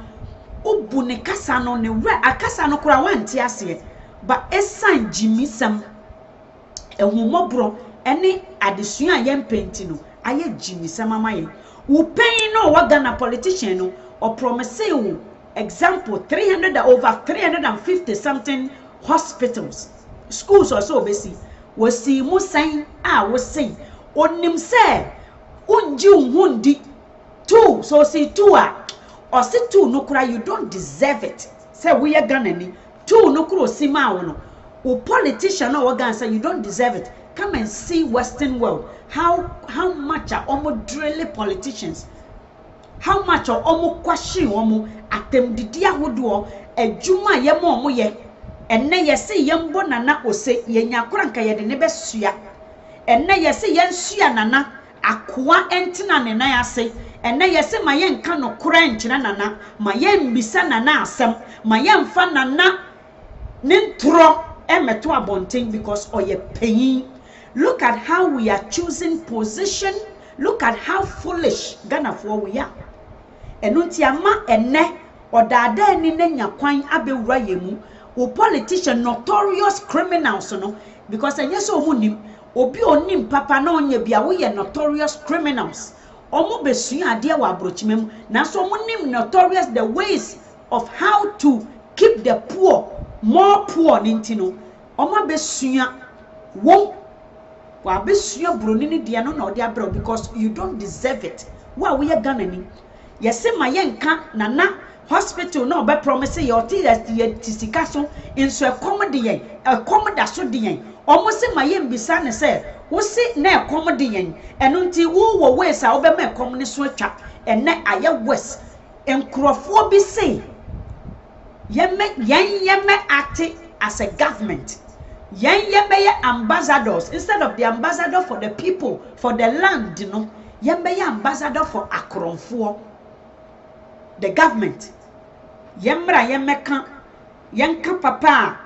obu ne kasa no ne we akasa no kura wanti ase ba esan jimisam ehumobro ene adesua yempenti no aye jimisam amaye wo pen no wa Ghana politician no o promise you example 350 something hospitals schools also obesi wasi musan wosen onim se unji unhundi two so see two or see two no kura you don't deserve it say we are Ghana ni two no kura osima wono o politician no Ghana say you don't deserve it. Come and see Western world how much are almost really politicians, how much are almost question omo atem didi ahodo adwuma ye mo omo ye enne ye se ye mbo nana ose ye nyakora nka ye de ne besua enne ye se ye nsua nana akoa entina ne nan ase enne ye se ma ye nka no kora nkyina nana ma ye mbisa nana asem ma ye mfa nana ne ntro emeto abonten because oye payin. Look at how we are choosing position. Look at how foolish Ghana for we are. Enunti ama enne odada ni nenya kwan abewura yemu o politician notorious criminals no because enye so omunim obi onim papa na onye bia wo ye notorious criminals omo besua ade wa abrochimem na so omunim notorious the ways of how to keep the poor more poor nintino omo besua wo wa besua broni ni dia no na ode abro because you don't deserve it. Wa we Ghana ni yese ma yenka nana hospital no be promise ye oti tisika so inso ekomde yen ekomda so de yen omo se ma yen bisa ne se wo se na ekomde yen eno nti wo ways a wo be ma ekom ne so atwa ene aye west enkrofo bi say yeme act as a government yeme ambassadors instead of the ambassador for the people for the land, you know, yeme ambassador for akronfo the government yemra yemeka yenka papa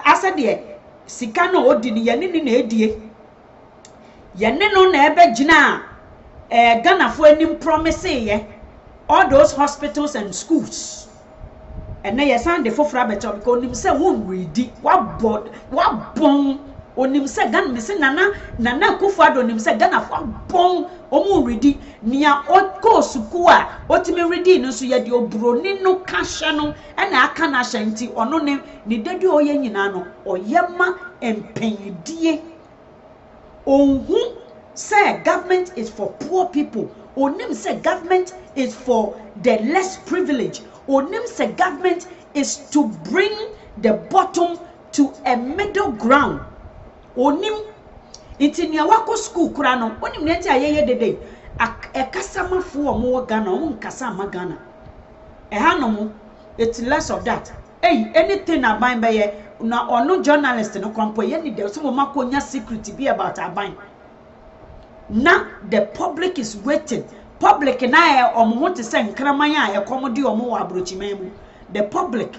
asa de sika no odi ni yene ni na edie yene no na ebe gina Ghana fo anim promise ye all those hospitals and schools and na yesan de fofra beto because onim se won ready wa bon onim se Ghana me se nana kufu ado onim se Ghana fo bon omu ready nia o suku a otimi ready no so ye de obroni no kasha no na aka na shanti ono ne dedu oye nyina no oyema empanyidie onhu say government is for poor people onim say government is for the less privileged onim say government is to bring the bottom to a middle ground onim itinia wako school kura no onim neti ayeye dede ekasama fu omo Ghana omo nkasa ma Ghana hanom it's less of that anything aban be na ono journalist no kwampo ye ni de so mo makonya secret be about aban na the public is waiting public na omo ho te se nkraman a ekomodi omo wa abrochimemu the public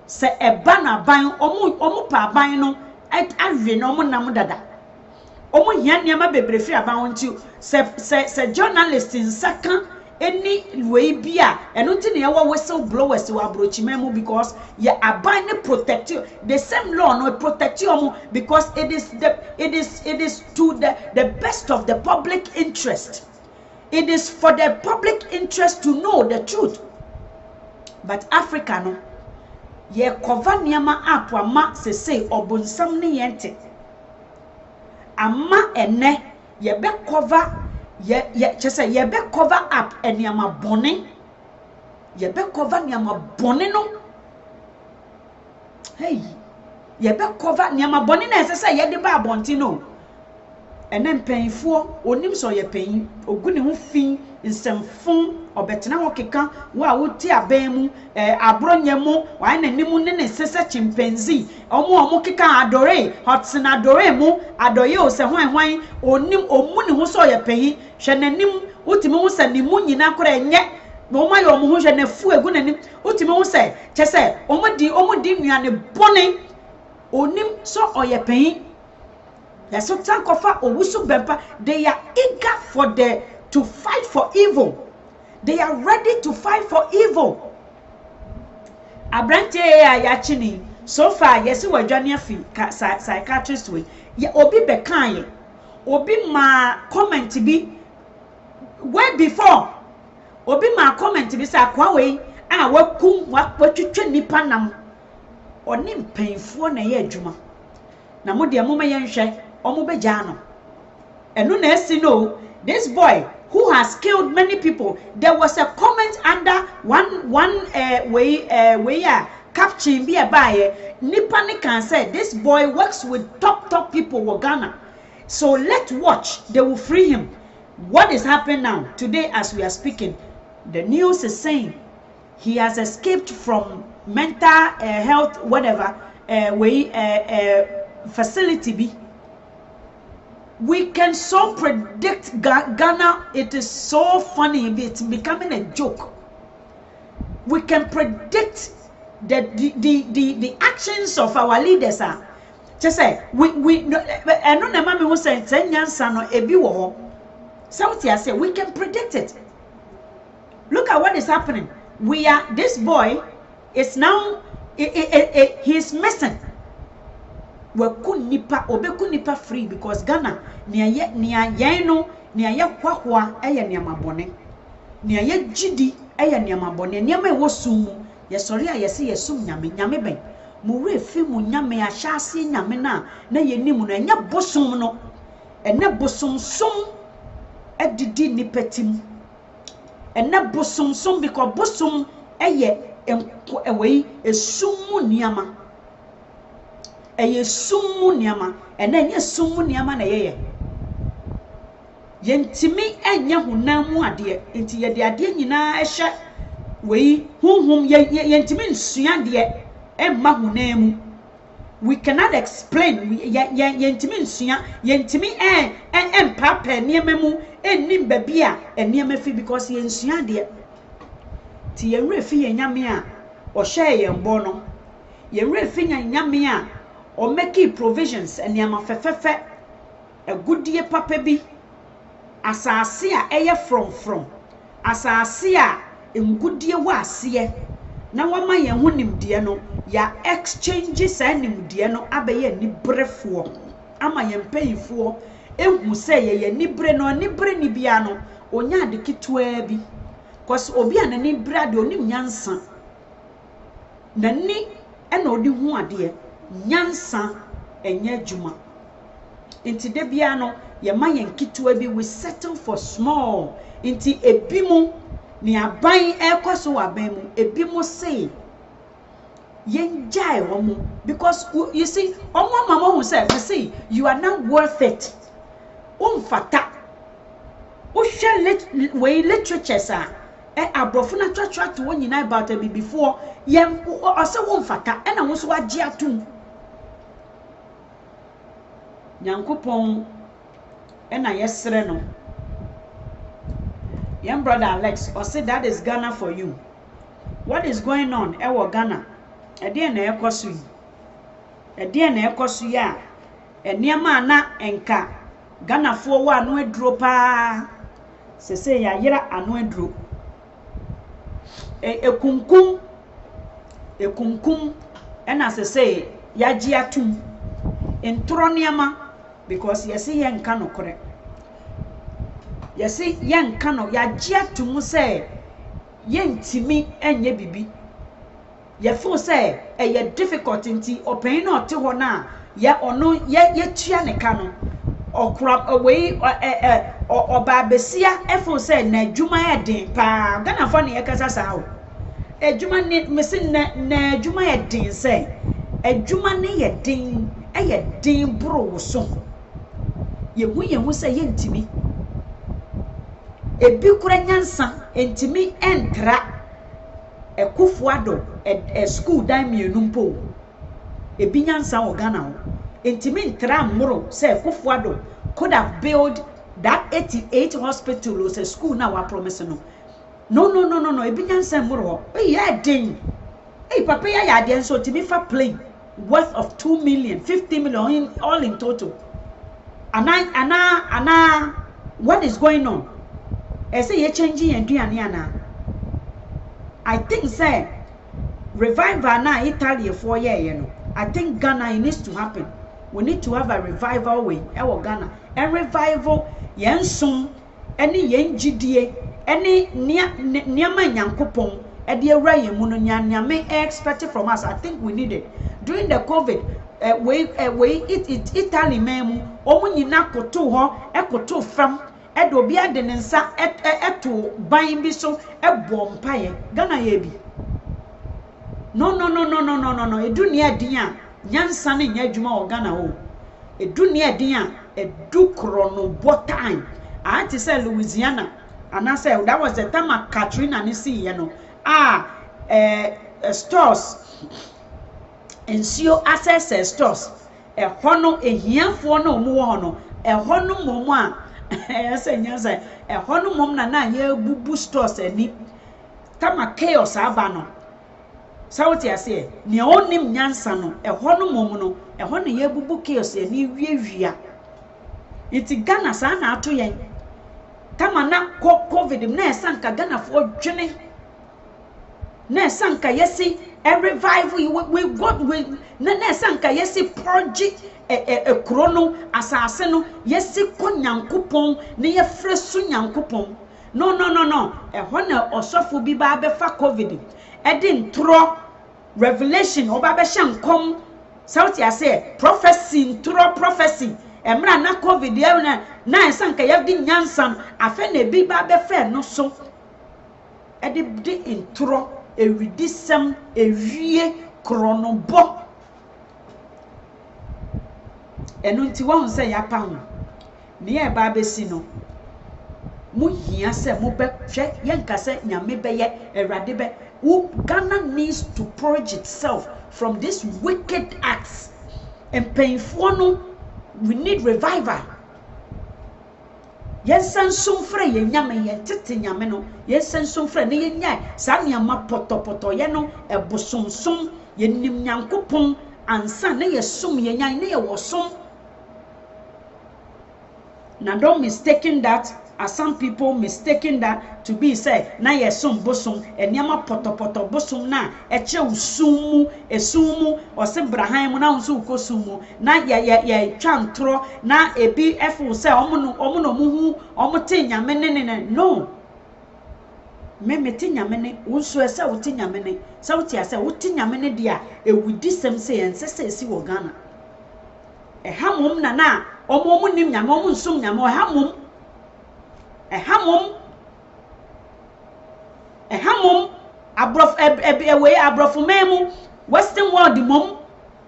se eba na ban omo pa ban no awe no omo nam dada omo hia niam bebrefri aban nti se journalist nsaka any way bia eno nti ne yawo whistle blowers wa abrochimemu because ya aban ne protect you the same law no protect you because it is to the best of the public interest. It is for the public interest to know the truth. But Africa no ye cover niama up ama se say obunsam ne yente ama ene ye be cover ye chese ye be cover up eniama bone ye be cover niama bone no hey ye be cover niama bone na se say ye de ba abonti no ene mpanyinfo onim so ye panyin ogune ho fin nsemfon obetena ho keka wo a woti aban mu abronyemu wa na nimu ne ne sese chimpanzee omo keka adore hotsena adore mu adoye o se hwan onim omu ne ho so ye panyin hwe nanim wotimi ho se nimu nyina kora enye no ma yo mo ho hwe na fu egu nanim wotimi ho se chese omodi nnuane bone onim so oye panyin. Yes, so tankofa owusu bempa, they are eager to fight for evil. They are ready to fight for evil. Abrante ya chini so far yes we dwane afi psychiatrist we ya obi bekan obi ma comment bi way before obi ma comment bi sa kwa we a wakum watwetwe nipa nam oni mpanfo na ye adwuma na mo de mo ma yenhwe omubejano enu na esi no this boy who has killed many people. There was a comment under one way caption be a buyer nipa ne can say this boy works with top people in Ghana, so let's watch. They will free him. What is happening now today as we are speaking? The news is saying he has escaped from mental health whatever facility be. We can so predict Ghana. It is so funny. It's becoming a joke. We can predict the actions of our leaders. Just say we I know the mommy was saying 10 years no ebi wo ho. South here say we can predict it. Look at what is happening. This boy is now he's missing. Obeku nipa free because Ghana niya kwahwa eye niama bone niya gidi eye niama bone niama e wosumu ye sori a yesi yesum nyame ben mo refi mu nyame ahyase nyame na ye nimu no enya bosom no ene bosom som edidi nipatim ene bosom som because bosom eye ewei esumu niama eye sumu niama ena enye sumu niama na yeye yentimi enye hunamu ade enti ye de ade nyina ehye wei hunhum yentimi nsua de emma hunamu. We cannot explain yentimi nsua yentimi empapa niema mu ennim babi a eniema fi because yensua de ti yenre fi yenyame a ohye yembo no yenre fi nyame a or making provisions and yama fefefe a good dear papa bi asase a eye from asase a good dear wase na wama ye honim de no ya exchange sa nim de no abeye ni brefo ama ye mpayifo ehu se ye ni bre no ni bre ni bia no onya de kitwa bi cause obi an ni bre de onim nyansa na ni ena odi hu ade nyansa enye juma inti de bia no ye ma ye nkitwa bi we settle for small inti ebimu ni aban ekoso aban mu ebimu say ye njai womu because you see omo mama who say see you are not worth it umfata o hwe we literature sa abrofo na twatwa to wonyina about a before ye o se umfata e na wo so agye atum Nyankopon ena yesre no. Young brother Alex, or say that is Ghana for you. What is going on? Ewo Ghana. Ede na ekosu yi. Ede na ekosu ya. Eniema na enka. Ghana fo wa anu edro pa. Sese ya yira anu edro. Ekunkum ena sese ya ji atum. Entro niema because yesi yenka no kore. Yesi yenka no ya ji atum se yentimi enye bibi. Ye feel say ye difficult nti open na ote ho na ye ono ye tua ne ka no okura away oba besia e feel say na adwuma ye den pa Ghana fo ne ye kasa sa ho adwuma ne mesin na adwuma ye den say adwuma ne ye den bro so yehu say yentimi ebi kura nyansa entimi entra Ekufuado a school dan mienu mpo ebi nyansa o Ghana ho entimi ntra mmoro say Ekufuado could have built that 88 hospital or a school na wa promise no ebi nyansa mmoro ho ya den papa ya den so timi fa plane worth of 2 million 50 million all in total ana what is going on say you changing aduane ana I think say revival na Italy for year no I think Ghana it needs to happen. We need to have a revival way ewo Ghana and revival yensum any yenjidie any niama nyankopon e de awra yemu no nyame expect from us. I think we need it during the COVID Italy memu omu nyina koto ho ekoto fam edo obi ade ne nsa eto ban bi so ebo mpaye Ghana ye bi no edu ne adin a nyansa ne nya adwuma o Ghana o edu ne adin a edu krono botan anti say Louisiana and I say that was the time Katrina ni see you know stores ensio access stores hono ehiafo na omu ho no hono momu a say nyansa hono mom na ye bubu stores ani tama chaos aba no sawti ase ne onim nyansa no hono mom no hono ye bubu chaos ani wiawia iti Ghana sa na ato yen tama na COVID na esanka Ghana fo dwene na esanka yesi a revival we God we na esanka yesi project krono asase no yesi konyankopon na ye fresu nyankopon no na osofo bi ba be fa COVID ntro revelation oba be hyankom sauti ase prophecy emra na COVID na esanka yedi nyansan afa na bi ba be fa no so di ntro eridisem ewie kronobo enu nti won say ya pa ho ne e ba be si no mu hia se mu be hwe ye nka se nyame be ye erade be Ghana needs to purge itself from these wicked acts and painful no we need revival. Yes, and some free yame ye titi nyame no. Yes, and some free ne nya sa nyama poto ye no e bosomsom ye nim nyankopon ansa ne ye som ye nya ne ye wosom. Now don't mistaken that as some people mistaken that to be say na ye som bosom enyama poto bosom na eche usumu esumu o se brahan mu na unsu ukosumu na ye twantro na ebi efu say omo no muhu omo te nyame ne no me te nyame ne unsu ese wo te nyame ne se wo te ase wo te nyame ne dia ewudi sem se ensese esi wo Ghana hamom na omo nim nyame omo nsum nyame hamom abrof memu western world mom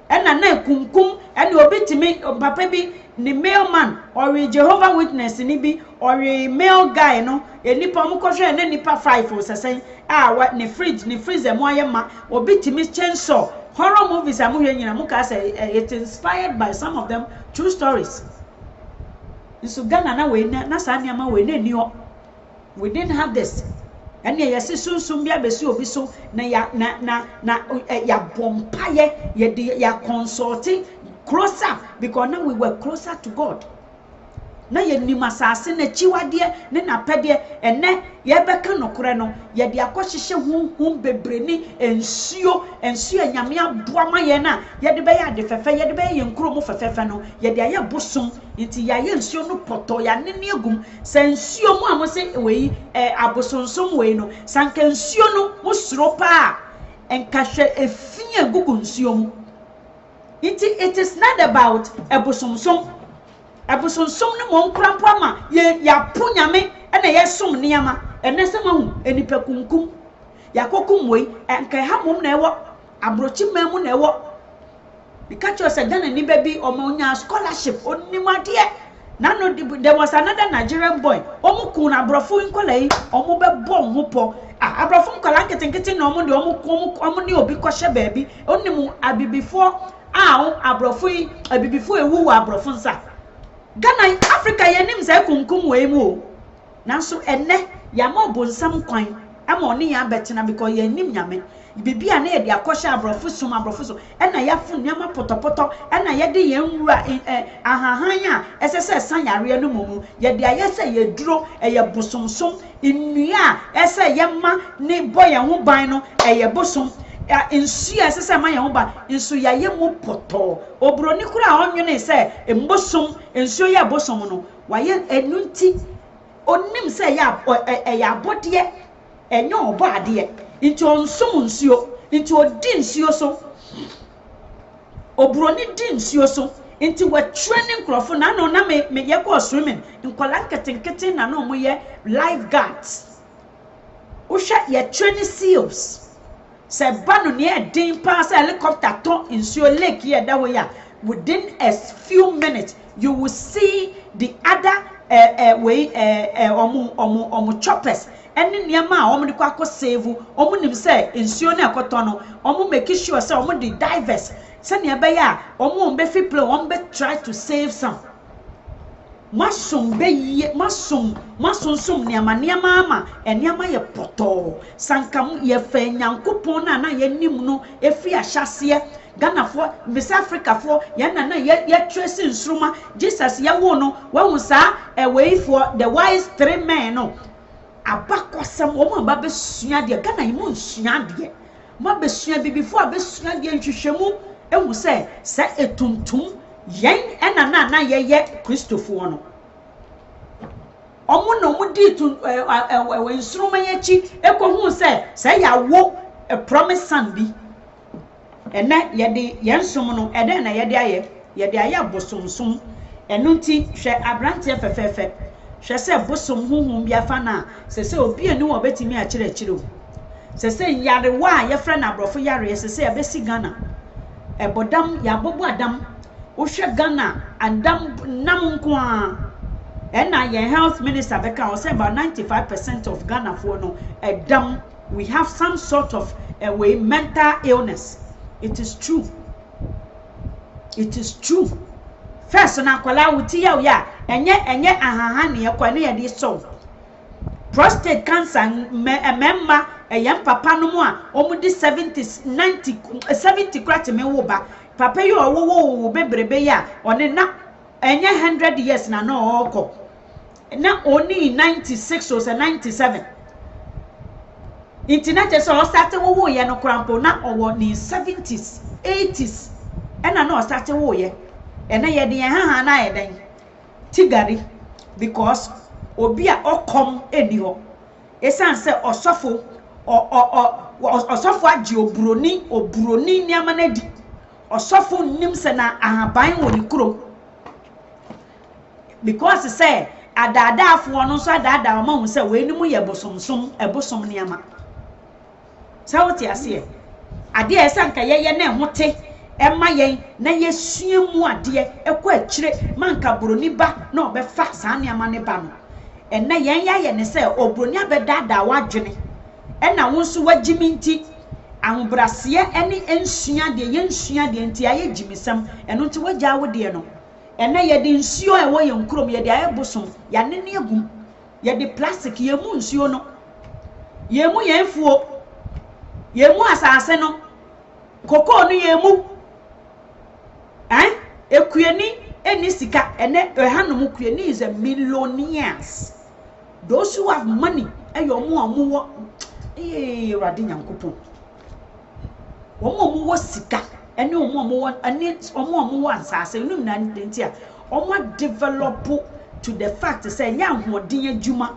na kunkum ene obitimi papa bi ni mailman or Jehovah Witness ni bi or mail guy no enipa mo kohwe na nipa 5 sesen what ni freezer mo ayema obitimi chainsaw horror movies amuhwe nyina mo ka say it inspired by some of them true stories. So Ghana na we na sa niama we na niho we didn't have this and yes sunsum bia besi obi so na ya bompaye ya consulting closer because now we were closer to God na ye nimasase na chiwade ne na pede ene ye beka nokore no ye de akohihye hu bebre ni ensuo nyame aboama ye na ye de be ya de fefe ye de be ye nkromo fefefe no ye de aye bosom nti ya ye nsuo no poto ya ne egum sansuo mu amose we abosonsom we no sanka nsuo no musuro pa enkahwe efia gugu nsuo mu it is not about abosonsom ne mo nkrampo ama ya punyame ena ye som niama ene se mahu enipa kunkum ya kokum we enka hamom na ewo abrochi mamu na ewo bikacho se Ghana ni baby o ma onya scholarship onimade Nano, there was another Nigerian boy. Omu kuna abrofo nkola omu be bon hopo. Abrofo nkola nkete na omu de omu ni obi kwahye baabi. Onimu abibifo abrofo abibifo ewu abrofo nsa. Ghana Africa yenim se kunkum we mu. Nanso enne ya ma obonsam kwan ama oni ya betina because yenim nyame. Bibia na ye de akosha abrofo so ena ya fu niam potopoto ena ye de ye nwura ahahan a esese san yare no momu ye de ayese ye duro ye bosomsom nnua ese ye ma ne boye ho ban no ye bosom nsu esese ma ye ho ba nsu ya ye mu poto obroni kura onwene se embosom nsu ye bosom no waye enunti onim se ya abode enyo obo ade into onsum nsuo into odi nsuo so obroni di nsuo so into we training crofo na no na me ye go swimming nkola nketenkete na no mo ye lifeguards usha ye training seals se banu ne edin pass helicopter to nsuo lake ye da we ya within a few minutes you will see the other omu choppers eni niama a omu de kwa save omu nim say nsuo na ekoto no omu make sure say omu de divers se ne be ya omu be fi play omu be try to save some masum be ye masum niama ama eniama ye poto sankam ye fa nyankopon na ye nim no efi ahyase Ghana for Miss Africa for na ye trace instruma Jesus ye wo no wa sa away for the wise 3 men no abakwasam wo ma be sua de Ghana yimu nsua de ma be sua bi before be sua de nhwehwemu ehu se etuntum yen na ye Christopher no omo no mu di tu instruma ye chi ekohu se ya wo a promised son bi ena yede yensom no ede na yede aye abosomsom enu nti hwe abrante fefefe hwe se bosom huhum bia fa na se obi enu obetimi a kire se yare wa ye fra na abrofo yare se ebesi Ghana ebodam ya bobu adam wo hwe Ghana andam nam nko a ena ye health minister beka o say about 95% of Ghana for no edam we have some sort of a way mental illness. It is true. It is true. First na kwala wuti ya enye ahaha ne yakwa ne yede so. Prostate cancer memma eyam papa no mu a omudi 70 kwate me wo ba. Papa yo wo bebrebe ya one na enye 100 years na no oko. Na only 96 or 97. Internet so start wo ye no krampo na owo ni 70s 80s ena no start wo ye ena ye de haha na ye den tigari because obi a okom eni ho esan se osofo osofo agi obroni ni amanadi osofo nim se na ahaban wo ni kuro because say adada afo no so adada ma hu se we ni mu ye bosomsom ebosom ni ama sawoti ase ade esanka ye na hote ema yen na yesua mu ade ekọ akire manka broni ba na obefa saa ne ama ne ba no ena yen ya ye ne se obroni abedada wadwene ena wonso wagimi nti ahobrase ene ensua de ye nsua de nti aye gimisam eno nti wagya wode no ena ye de nsuo e wo ye nkrom ye de aye bosom ya ne ne agum ye de plastic ye mu nsuo no ye mu ye mfuo yemu asase no koko no yemu ekueni eni sika ene ehanom kueni is a millionaires those who have money ayomu amuwo rade nyankopon omo wo sika ene omo ane omo asase no na ntia omo develop to the fact say nya hoden adwuma.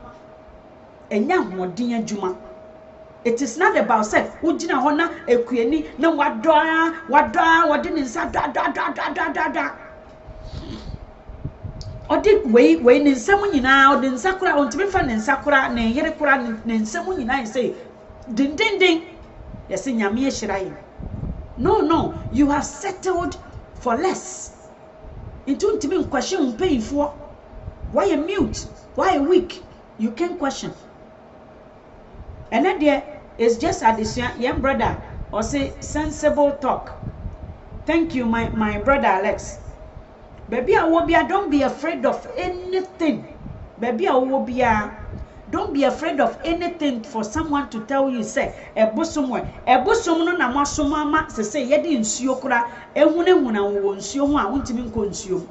It is not about say ujina hona ekueni na wadoa wadi ninsa da odi we ninsam nyina odi nsakura ontimi fa ninsakura na yere kura ninsam nyina say din yes nyame ehiraye no you have settled for less into ntimi nkwahye mpeinfo Why you mute? Why you weak? You can't question. And then there is just addition, young brother, or say sensible talk. Thank you, my brother Alex. Baby, I will be. Don't be afraid of anything. Baby, I will be. Don't be afraid of anything for someone to tell you. Say, ebosomwe no na masomama. Say, yedi nsuo kura. Ehune wo nsuo ho a wontimi nko nsuo.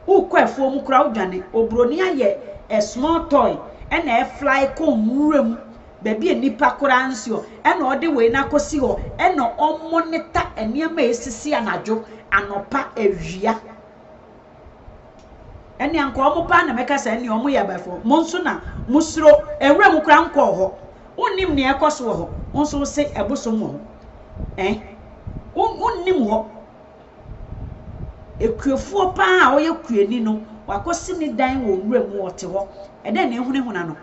Ukọ efo mu kura udwane. Obroni aye a small toy. And a fly ko nwuram. Baby, nipa kura nsuo. And ode we na kosi ho. And o monitor enema esisi anadwo anopa ewia. Eni anko omo pa na meka sa eni omo yabafo monso na musro enwura mu kra nko ho unnim ne ekoso ho onso se ebosom ho unnim ho ekuefo pa a oye kueni no wakosi ni dan wo nwura mu wote ho ede na ehune huna no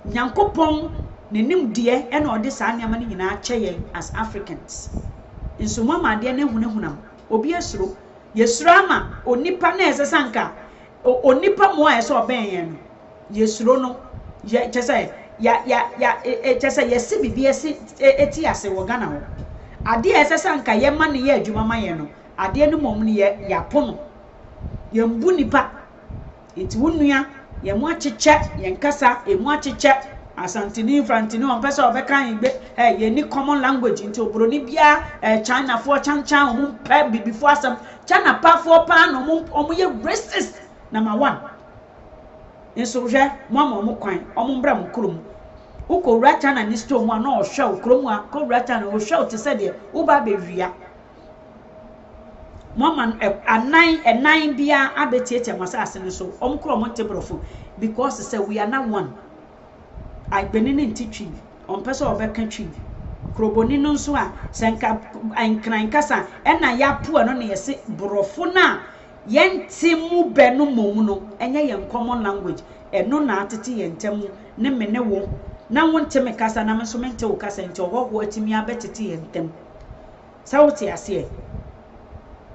nyankopon ne nim de e na ode sa niam ne nyina kye as Africans nso mama de na ehune huna obi esuro Yesurama onipa na esesanka onipa mo a eso obenyen no yesuro no ye chese chese yesi bibie si eti ase wo Ghana ho ade esesanka ye ma ne ye adwuma ma ye no ade no mom ne ye yapono ye mbu nipa eti wonua ye mo acheche ye nkasa emu acheche asantini frantini on pesa obekan igbe ye ni common language nti obroni bia China for chanchan omo pe before asem China pa for pa no omo ye racist number 1 enso hwe mo mo kwan omo mbra mo kurom uko wura China ni store mo na ohwe kurom a ko wura China ohwe te se de wo ba be wia mo man anan bia abetiete masase ni so omo kurom ntebrofo because say we are not one. I benini ntitwi on person obeka twi kroboni no nso a senka ankran kasa ena ya po no na yesi brofo na yentimu benu mom no enye ye common language eno na atete ye ntemu ne mene wo na wonteme kasa na menso mente wo kasa nti ohoho atimi abetete ye ntem sawoti ase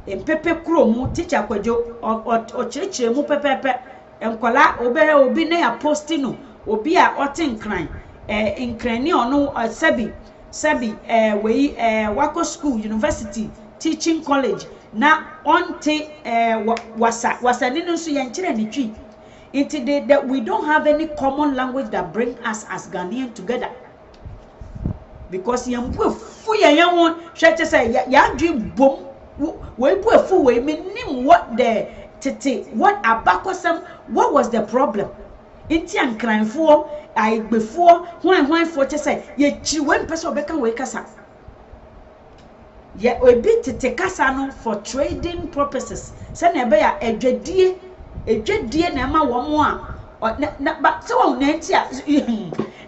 empepe kromu teacher kwajo o chirechire mu pepepe enkola obere obi na ya postino obi a otin kran nkrani ono sebi we wako school university teaching college na onte wasa ninu so ye nkire ni twi it that we don't have any common language that bring us as Ghanaians together because yambu fu ye won hwete say ya dwi bom we bu fu we menim what the tete what abakosam what was the problem inti ankranfo aigbefo hwan che say ye chiri wen pese obeka we kasa ye obi tete kasa no for trading purposes say na be ya edwadie na ma wo mo a ba se wo na nti a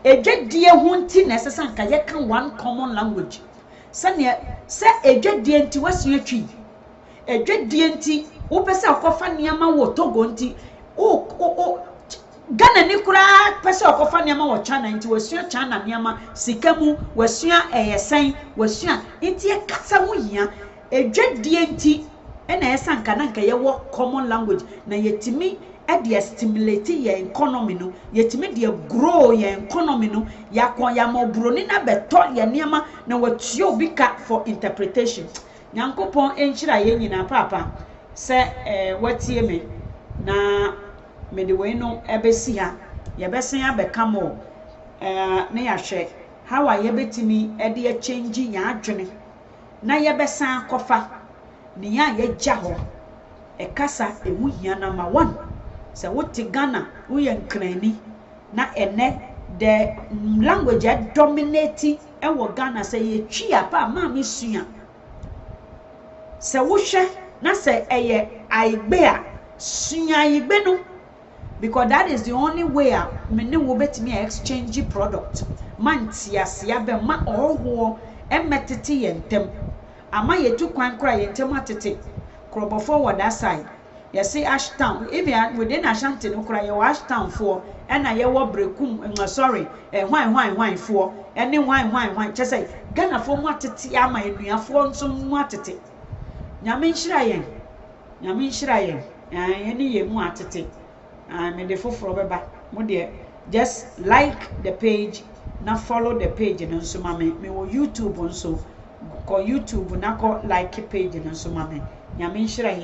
edwadie ho nti na sesa nka ye kan one common language se edwadie nti wasu atwi edwadie nti wo pese akofa niam wo Togo nti Ghana ni kura pese okofa niam wo China nti wasua China niam sikamu wasua eyesen wasua nti e kasa ho hia edwadie nti ena esanka na nka ye wo common language na yetimi e de stimulate ye economy no yetimi de grow ye economy no yakon ya mobroni na beto ye niam na watuo bika for interpretation nyankopon enchira ye nyina papa se watie me na me de we no ebesi ha ye besen abeka mo na ya hwe how a ye betimi e de change ya adwene na ye besan kofa ni ya ye gya ho e kasa emu hia number 1 se wote Ghana wo ye nkrani na ene the language dominate e wo Ghana se ye twi apa ma me sua se wo hwe na se eye aigbe a sua aigbe no because that is the only way me ne wo betimi exchange product man tiasia be ma oho emetete ye ntem ama yetu kwan kra ye ntem atete krobo forward that side you see Ashtown even within Ashanti no kra ye Ashtown for na ye wo brekum sorry hwan for ene hwan che say Ghana for mu atete ama enuafo nso mu atete nyame nhyira yen yɛne yɛ mu atete mede foforɔ bɛba mo deɛ just like the page na follow the page no nso ma me wɔ YouTube nso kɔ YouTube na kɔ like page no nso ma me nyame nhyira yɛn